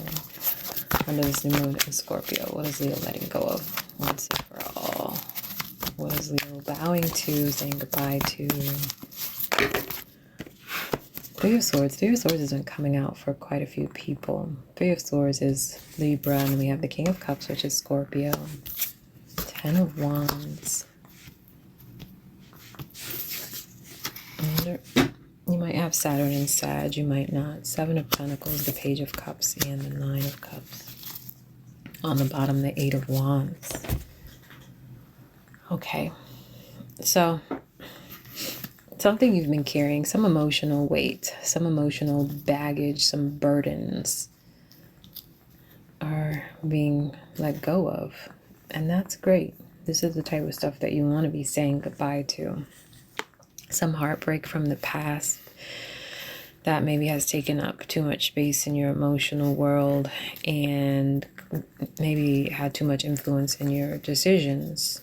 under this new moon in Scorpio. What is Leo letting go of once and for all? What is Leo bowing to, saying goodbye to? Three of Swords. Three of Swords has been coming out for quite a few people. Three of Swords is Libra, and we have the King of Cups, which is Scorpio. Ten of Wands. You might have Saturn and Sag, you might not. Seven of Pentacles, the Page of Cups, and the Nine of Cups. On the bottom, the Eight of Wands. Okay, so something you've been carrying, some emotional weight, some emotional baggage, some burdens are being let go of. And that's great. This is the type of stuff that you want to be saying goodbye to. Some heartbreak from the past that maybe has taken up too much space in your emotional world and maybe had too much influence in your decisions.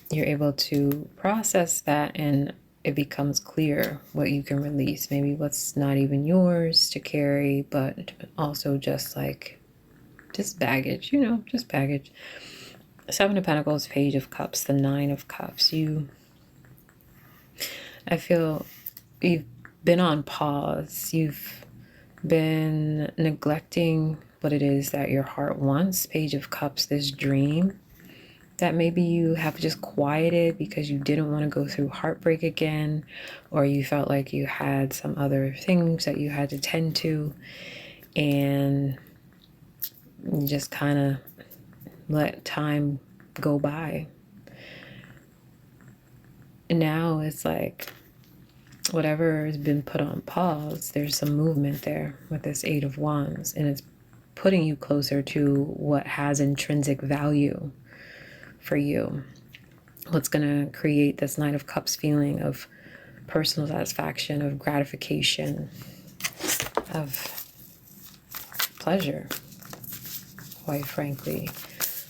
You're able to process that, and it becomes clear what you can release. Maybe what's not even yours to carry, but also just baggage, just baggage. Seven of Pentacles, Page of Cups, the Nine of Cups. I feel you've been on pause. You've been neglecting what it is that your heart wants. Page of Cups, this dream that maybe you have just quieted because you didn't want to go through heartbreak again, or you felt like you had some other things that you had to tend to, and you just kind of let time go by. And now it's like whatever has been put on pause, there's some movement there with this Eight of Wands, and it's putting you closer to what has intrinsic value for you. What's going to create this Nine of Cups feeling of personal satisfaction, of gratification, of pleasure, quite frankly.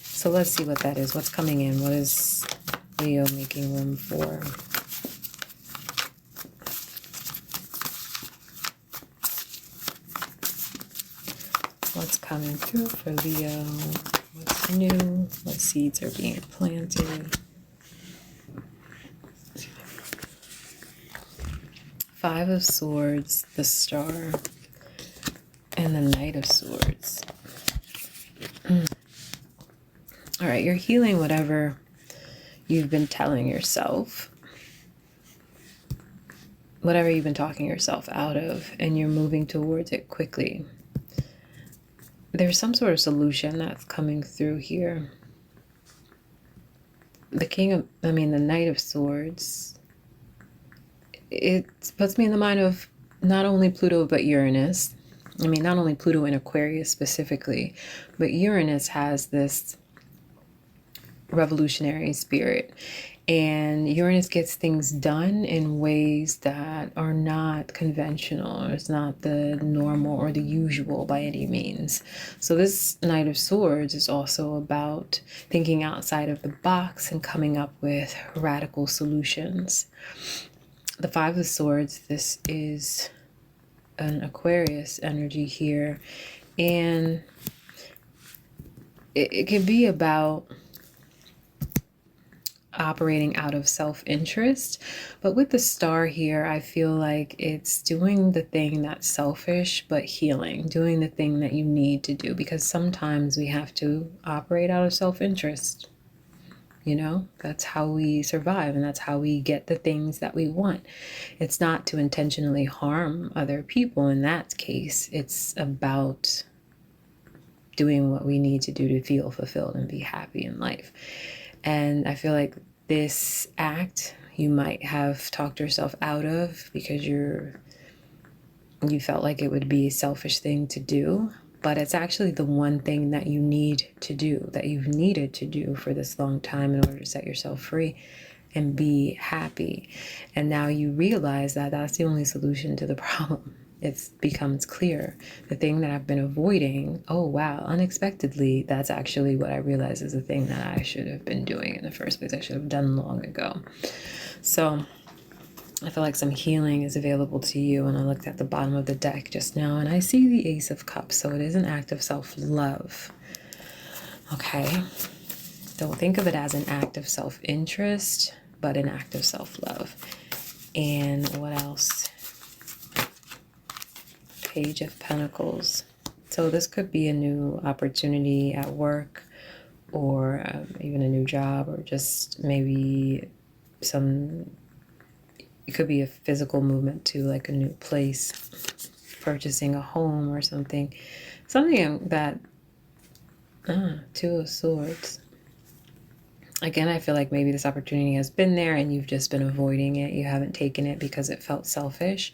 So let's see what that is. What's coming in? What is Leo making room for? What's coming through for Leo? What's new? What seeds are being planted? Five of Swords, the Star, and the Knight of Swords. All right, you're healing whatever you've been telling yourself, whatever you've been talking yourself out of, and you're moving towards it quickly. There's some sort of solution that's coming through here. The Knight of Swords, it puts me in the mind of not only Pluto, but Uranus. Not only Pluto in Aquarius specifically, but Uranus has this revolutionary spirit, and Uranus gets things done in ways that are not conventional, or it's not the normal or the usual by any means. So this Knight of Swords is also about thinking outside of the box and coming up with radical solutions. The Five of Swords, this is an Aquarius energy here, and it can be about operating out of self-interest, but with the Star here, I feel like it's doing the thing that's selfish but healing, doing the thing that you need to do, because sometimes we have to operate out of self-interest. That's how we survive, and that's how we get the things that we want. It's not to intentionally harm other people in that case. It's about doing what we need to do to feel fulfilled and be happy in life. And I feel like this act you might have talked yourself out of because you felt like it would be a selfish thing to do, but it's actually the one thing that you need to do, that you've needed to do for this long time in order to set yourself free and be happy. And now you realize that that's the only solution to the problem. It becomes clear. The thing that I've been avoiding, oh wow, unexpectedly, that's actually what I realize is the thing that I should have been doing in the first place. I should have done long ago. So I feel like some healing is available to you. And I looked at the bottom of the deck just now and I see the Ace of Cups. So it is an act of self-love. Okay. Don't think of it as an act of self-interest, but an act of self-love. And what else? Page of Pentacles. So this could be a new opportunity at work, or even a new job, or just maybe it could be a physical movement to like a new place, purchasing a home or something that, Two of Swords. Again, I feel like maybe this opportunity has been there and you've just been avoiding it. You haven't taken it because it felt selfish,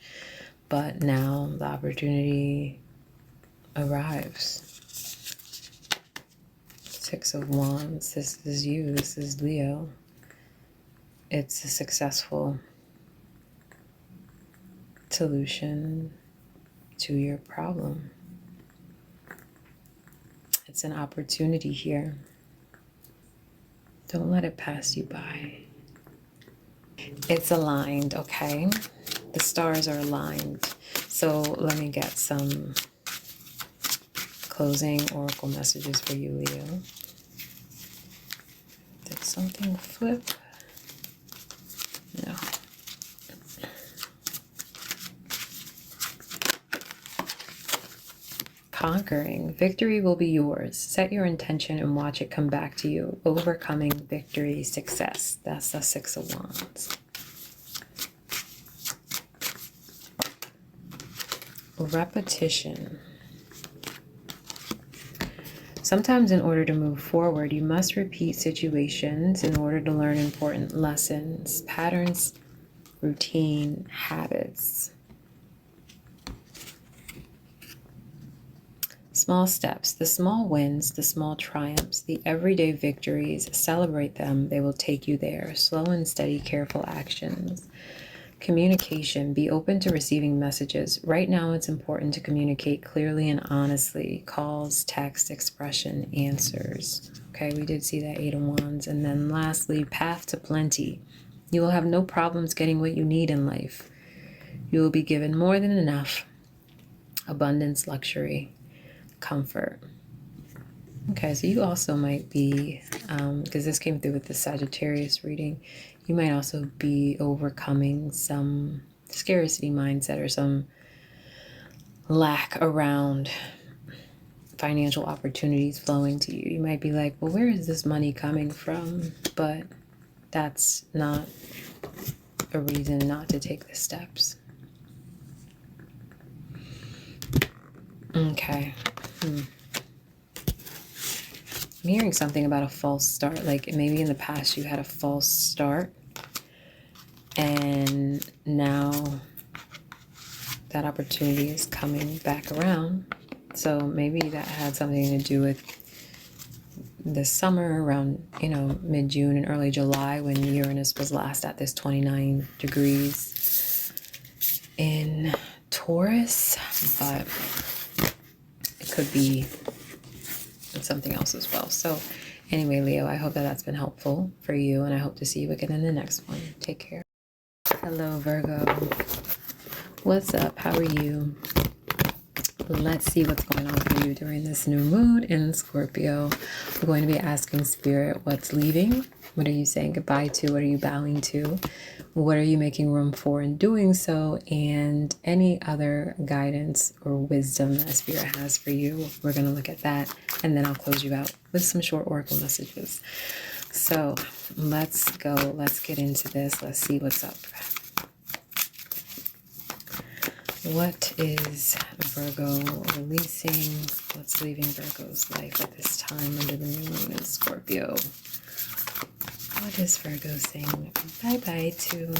but now the opportunity arrives. Six of Wands. This is you. This is Leo. It's a successful solution to your problem. It's an opportunity here. Don't let it pass you by. It's aligned, okay? The stars are aligned. So let me get some closing oracle messages for you, Leo. Did something flip? No. Conquering. Victory will be yours. Set your intention and watch it come back to you. Overcoming, victory, success. That's the Six of Wands. Repetition. Sometimes in order to move forward, you must repeat situations in order to learn important lessons, patterns, routine, habits. Small steps, the small wins, the small triumphs, the everyday victories, celebrate them. They will take you there. Slow and steady, careful actions. Communication, be open to receiving messages. Right now, it's important to communicate clearly and honestly. Calls, text, expression, answers. Okay, we did see that Eight of Wands. And then lastly, path to plenty. You will have no problems getting what you need in life. You will be given more than enough. Abundance, luxury, comfort. Okay, so you also might be, because this came through with the Sagittarius reading, you might also be overcoming some scarcity mindset or some lack around financial opportunities flowing to you. You might be like, well, where is this money coming from? But that's not a reason not to take the steps. Okay. I'm hearing something about a false start. Like maybe in the past you had a false start and now that opportunity is coming back around. So maybe that had something to do with this summer around, mid-June and early July when Uranus was last at this 29 degrees in Taurus, but it could be something else as well. So anyway, Leo, I hope that that's been helpful for you, and I hope to see you again in the next one. Take care. Hello, Virgo. What's up? How are you? Let's see what's going on for you during this new moon in Scorpio. We're going to be asking Spirit what's leaving. What are you saying goodbye to? What are you bowing to? What are you making room for in doing so? And any other guidance or wisdom that Spirit has for you. We're going to look at that, and then I'll close you out with some short oracle messages. So let's go. Let's get into this. Let's see what's up. What is Virgo releasing? What's leaving Virgo's life at this time under the new moon in Scorpio? What is Virgo saying bye-bye to?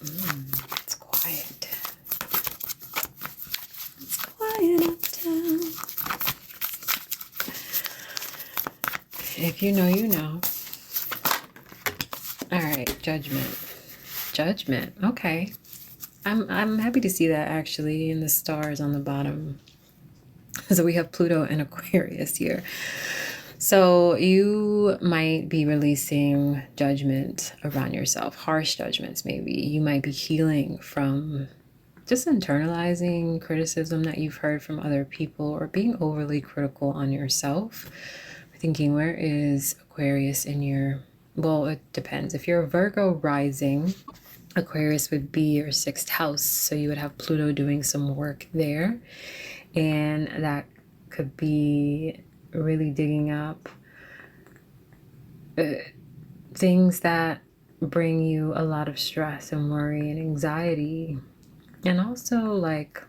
It's quiet. It's quiet uptown. If you know, you know. All right, Judgment. Judgment. Okay. I'm happy to see that actually in the stars on the bottom. So we have Pluto and Aquarius here. So you might be releasing judgment around yourself, harsh judgments maybe. You might be healing from just internalizing criticism that you've heard from other people, or being overly critical on yourself. Thinking, where is Aquarius in your, well, it depends. If you're a Virgo rising, Aquarius would be your 6th house. So you would have Pluto doing some work there. And that could be really digging up things that bring you a lot of stress and worry and anxiety. And also, like,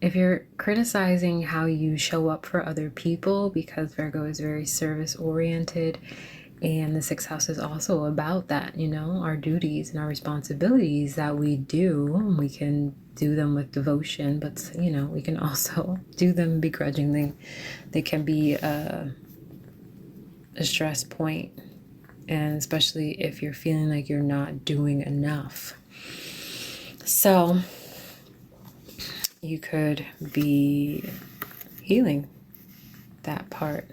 if you're criticizing how you show up for other people, because Virgo is very service oriented, and the 6th house is also about that, you know, our duties and our responsibilities that we do. We can do them with devotion, but, you know, we can also do them begrudgingly. They can be a stress point, and especially if you're feeling like you're not doing enough. So you could be healing that part.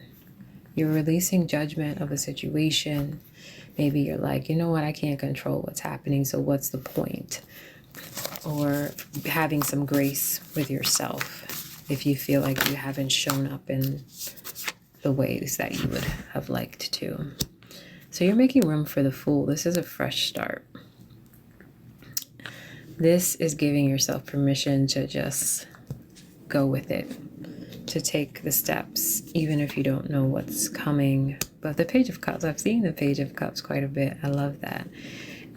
You're releasing judgment of a situation. Maybe you're like, you know what, I can't control what's happening, so what's the point? Or having some grace with yourself if you feel like you haven't shown up in the ways that you would have liked to. So you're making room for the Fool. This is a fresh start. This is giving yourself permission to just go with it, to take the steps, even if you don't know what's coming. But the Page of Cups, I've seen the Page of Cups quite a bit. I love that.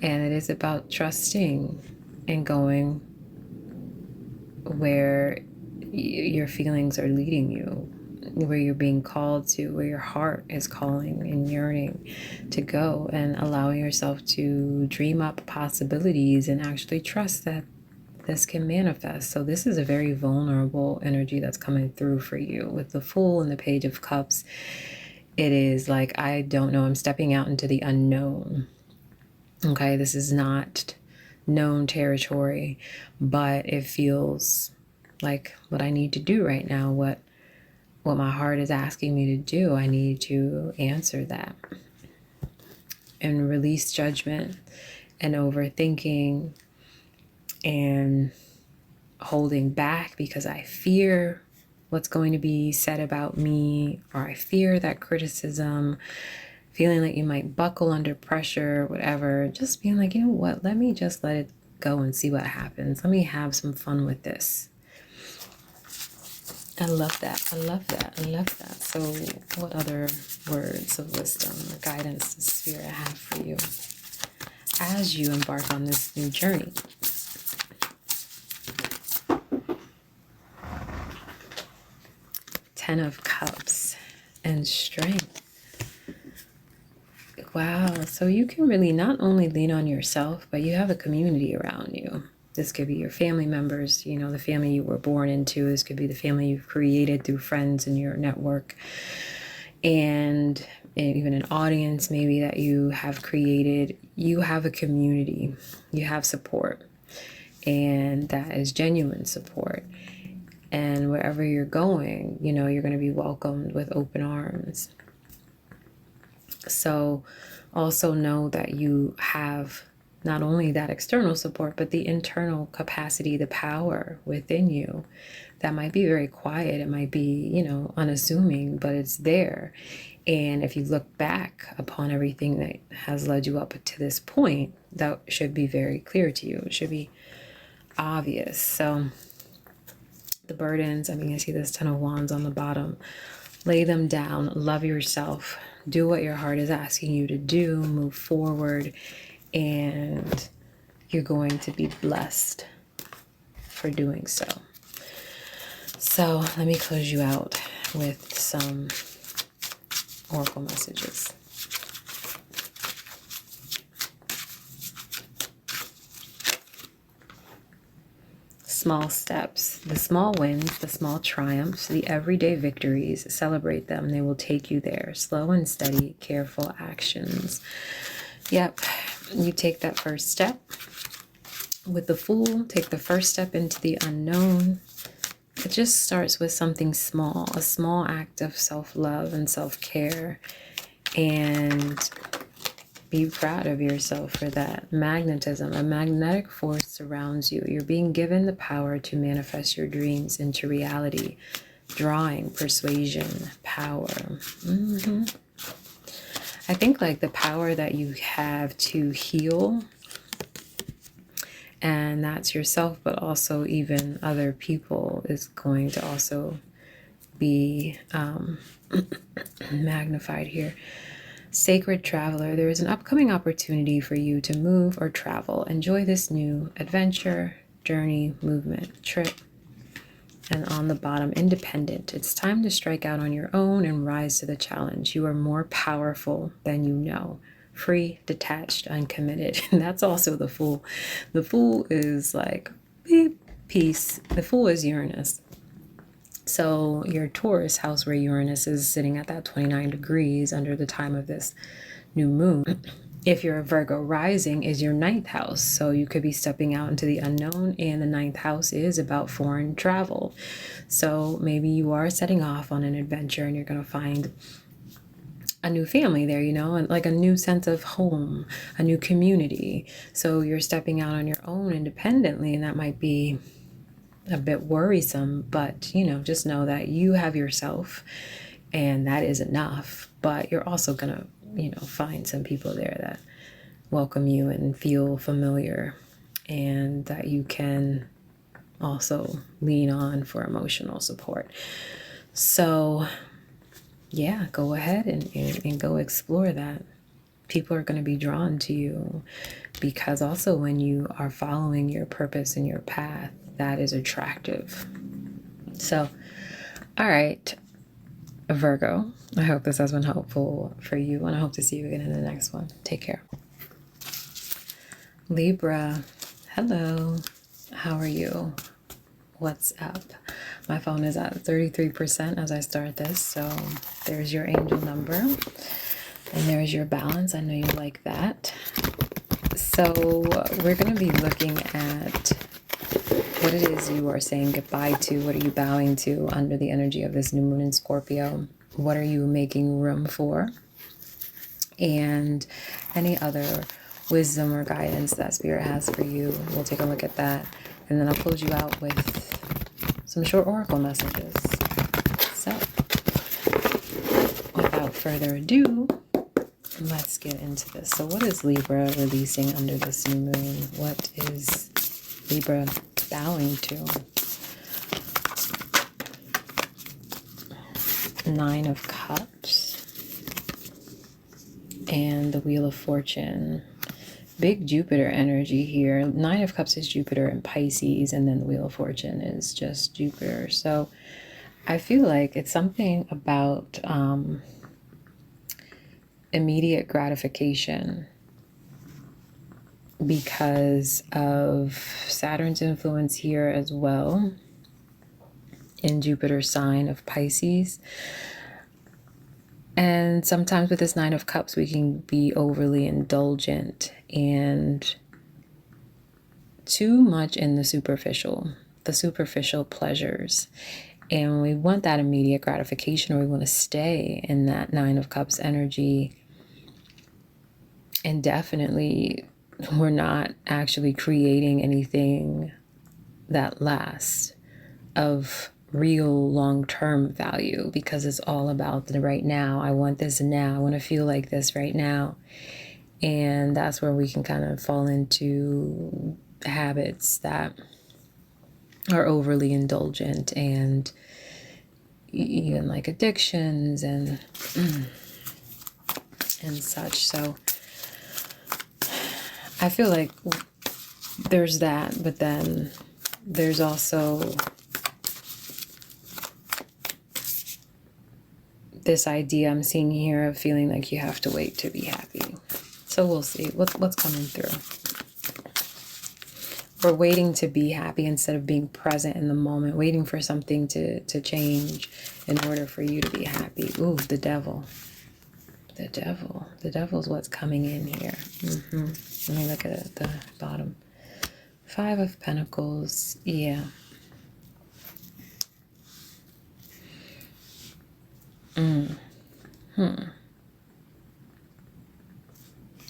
And it is about trusting and going where your feelings are leading you, where you're being called to, where your heart is calling and yearning to go, and allowing yourself to dream up possibilities and actually trust that this can manifest. So this is a very vulnerable energy that's coming through for you. With the Fool and the Page of Cups, it is like, I don't know, I'm stepping out into the unknown. Okay, this is not known territory, but it feels like what I need to do right now, what my heart is asking me to do. I need to answer that and release judgment and overthinking and holding back because I fear what's going to be said about me, or I fear that criticism, feeling like you might buckle under pressure, whatever. Just being like, you know what, let me just let it go and see what happens. Let me have some fun with this. I love that. I love that. I love that. So what other words of wisdom or guidance does Spirit have for you as you embark on this new journey? Ten of Cups and Strength. Wow. So you can really not only lean on yourself, but you have a community around you. This could be your family members, you know, the family you were born into. This could be the family you've created through friends in your network. And even an audience maybe that you have created. You have a community. You have support. And that is genuine support. And wherever you're going, you know, you're going to be welcomed with open arms. So also know that you have not only that external support, but the internal capacity, the power within you that might be very quiet. It might be, you know, unassuming, but it's there. And if you look back upon everything that has led you up to this point, that should be very clear to you. It should be obvious. So the burdens, I mean, I see this Ten of Wands on the bottom. Lay them down. Love yourself. Do what your heart is asking you to do. Move forward. And you're going to be blessed for doing so. So let me close you out with some oracle messages. Small steps, the small wins, the small triumphs, the everyday victories, celebrate them. They will take you there. Slow and steady, careful actions. Yep. You take that first step with the Fool. Take the first step into the unknown it just starts with something small, a small act of self-love and self-care, and be proud of yourself for that. Magnetism, a magnetic force surrounds you. You're being given the power to manifest your dreams into reality. Drawing, persuasion, power. I think like the power that you have to heal, and that's yourself, but also even other people, is going to also be magnified here. Sacred traveler, there is an upcoming opportunity for you to move or travel. Enjoy this new adventure, journey, movement, trip. And on the bottom, independent. It's time to strike out on your own and rise to the challenge. You are more powerful than you know. Free, detached, uncommitted. And that's also the Fool. The Fool is like, beep, peace. The Fool is Uranus. So your Taurus house, where Uranus is sitting at that 29 degrees under the time of this new moon. If you're a Virgo rising, is your 9th house. So you could be stepping out into the unknown, and the 9th house is about foreign travel. So maybe you are setting off on an adventure and you're going to find a new family there, you know, and like a new sense of home, a new community. So you're stepping out on your own independently, and that might be a bit worrisome, but you know, just know that you have yourself and that is enough. But you're also gonna, you know, find some people there that welcome you and feel familiar, and that you can also lean on for emotional support. So yeah, go ahead and go explore that. People are going to be drawn to you, because also when you are following your purpose and your path, that is attractive. So, all right, Virgo, I hope this has been helpful for you, and I hope to see you again in the next one. Take care. Libra, hello. How are you? What's up? My phone is at 33% as I start this, so there's your angel number, and there's your balance. I know you like that. So we're going to be looking at what it is you are saying goodbye to. What are you bowing to under the energy of this new moon in Scorpio? What are you making room for? And any other wisdom or guidance that Spirit has for you. We'll take a look at that. And then I'll close you out with some short oracle messages. So, without further ado, let's get into this. So what is Libra releasing under this new moon? What is Libra bowing to? 9 of Cups and the Wheel of Fortune. Big Jupiter energy here. 9 of Cups is Jupiter in Pisces, and then the Wheel of Fortune is just Jupiter. So I feel like it's something about immediate gratification because of Saturn's influence here as well in Jupiter's sign of Pisces. And sometimes with this 9 of Cups, we can be overly indulgent and too much in the superficial pleasures. And we want that immediate gratification, or we want to stay in that 9 of Cups energy indefinitely. We're not actually creating anything that lasts of real long-term value, because it's all about the right now. I want this now. I want to feel like this right now. And that's where we can kind of fall into habits that are overly indulgent, and even like addictions and such. So I feel like there's that, but then there's also this idea I'm seeing here of feeling like you have to wait to be happy. So we'll see what's coming through. We're waiting to be happy instead of being present in the moment, waiting for something to change in order for you to be happy. Ooh, the devil. The devil. The devil's what's coming in here. Let me look at the bottom. 5 of Pentacles. Yeah.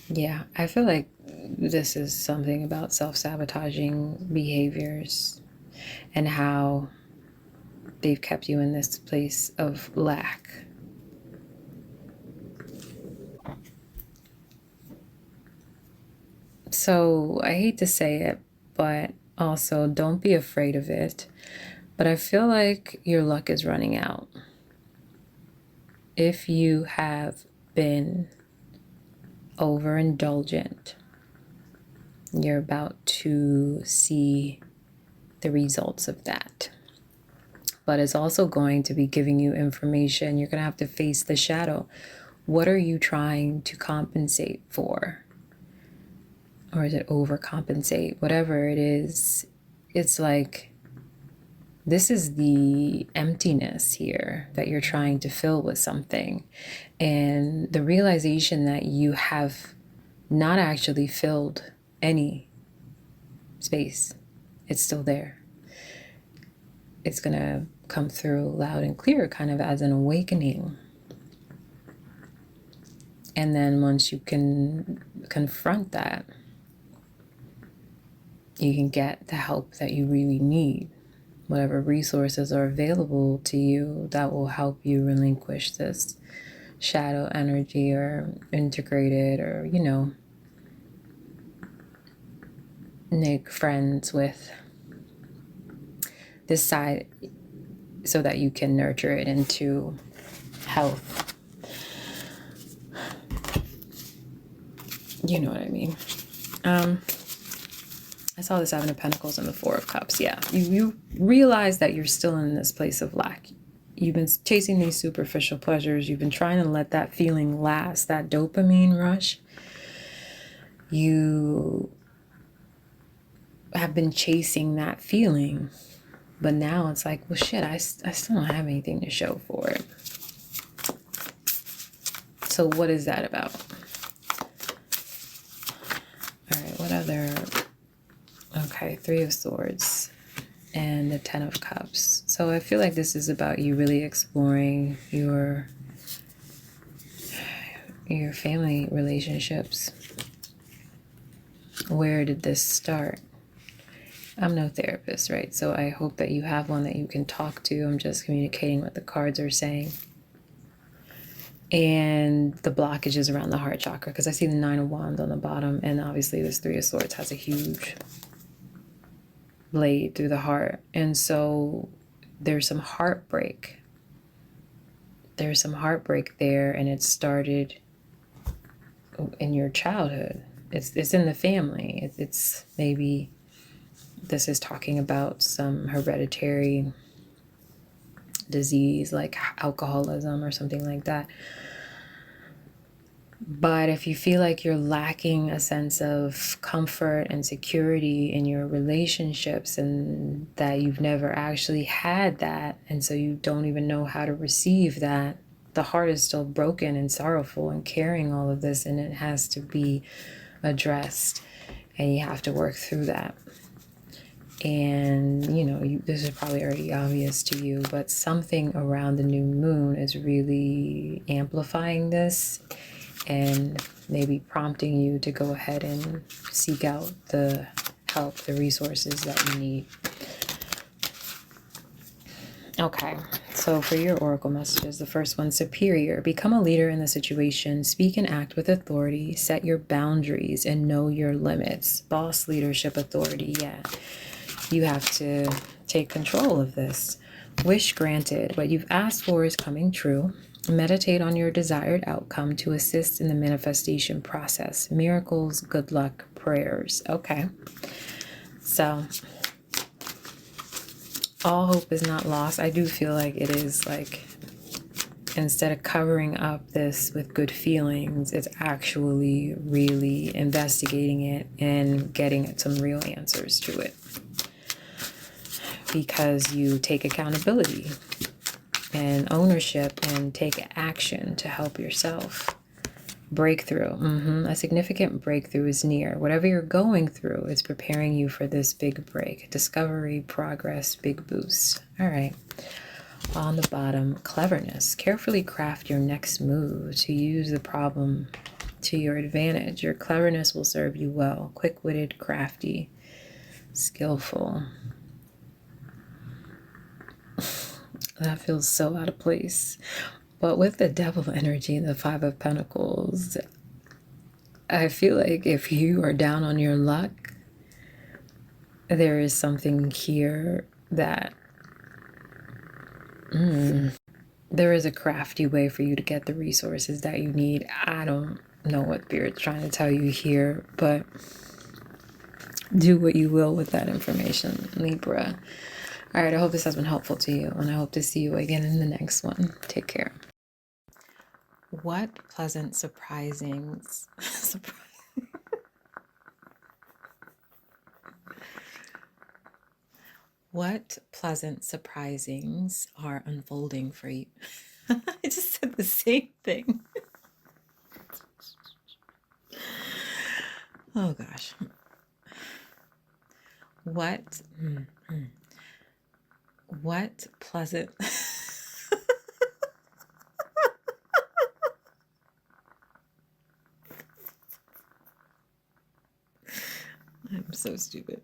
Yeah, I feel like this is something about self-sabotaging behaviors and how they've kept you in this place of lack. So I hate to say it, but also don't be afraid of it. But I feel like your luck is running out. If you have been overindulgent, you're about to see the results of that. But it's also going to be giving you information. You're going to have to face the shadow. What are you trying to compensate for? Or is it overcompensate? Whatever it is, it's like this is the emptiness here that you're trying to fill with something. And the realization that you have not actually filled any space, it's still there. It's going to come through loud and clear, kind of as an awakening. And then once you can confront that, you can get the help that you really need. Whatever resources are available to you that will help you relinquish this shadow energy or integrate it, or, you know, make friends with this side so that you can nurture it into health. You know what I mean? I saw the Seven of Pentacles and the Four of Cups. Yeah, you realize that you're still in this place of lack. You've been chasing these superficial pleasures. You've been trying to let that feeling last, that dopamine rush. You have been chasing that feeling. But now it's like, well, shit, I still don't have anything to show for it. So what is that about? All right, what other... Okay, Three of Swords and the Ten of Cups. So I feel like this is about you really exploring your family relationships. Where did this start? I'm no therapist, right? So I hope that you have one that you can talk to. I'm just communicating what the cards are saying. And the blockages around the heart chakra, because I see the Nine of Wands on the bottom, and obviously this Three of Swords has a huge blade through the heart. And so there's some heartbreak. There's some heartbreak there, and it started in your childhood. It's in the family. It's maybe this is talking about some hereditary disease like alcoholism or something like that. But if you feel like you're lacking a sense of comfort and security in your relationships, and that you've never actually had that, and so you don't even know how to receive that, the heart is still broken and sorrowful and carrying all of this, and it has to be addressed, and you have to work through that. And, you know, this is probably already obvious to you, but something around the new moon is really amplifying this and maybe prompting you to go ahead and seek out the help, the resources that you need. Okay, so for your oracle messages, the first one, superior. Become a leader in the situation. Speak and act with authority. Set your boundaries and know your limits. Boss, leadership, authority. Yeah, you have to take control of this. Wish granted. What you've asked for is coming true. Meditate on your desired outcome to assist in the manifestation process. Miracles, good luck, prayers. Okay, so all hope is not lost. I do feel like it is, like, instead of covering up this with good feelings, it's actually really investigating it and getting some real answers to it. Because you take accountability and ownership and take action to help yourself. Breakthrough. A significant breakthrough is near. Whatever you're going through is preparing you for this big break. Discovery, progress, big boost. All right. On the bottom, cleverness. Carefully craft your next move to use the problem to your advantage. Your cleverness will serve you well. Quick-witted, crafty, skillful. That feels so out of place. But with the devil energy and the Five of Pentacles, I feel like if you are down on your luck, there is something here that there is a crafty way for you to get the resources that you need. I don't know what Spirit's trying to tell you here, but do what you will with that information, Libra. All right, I hope this has been helpful to you, and I hope to see you again in the next one. Take care. What pleasant surprisings... What pleasant surprisings are unfolding for you? I just said the same thing. Oh gosh. What pleasant I'm so stupid.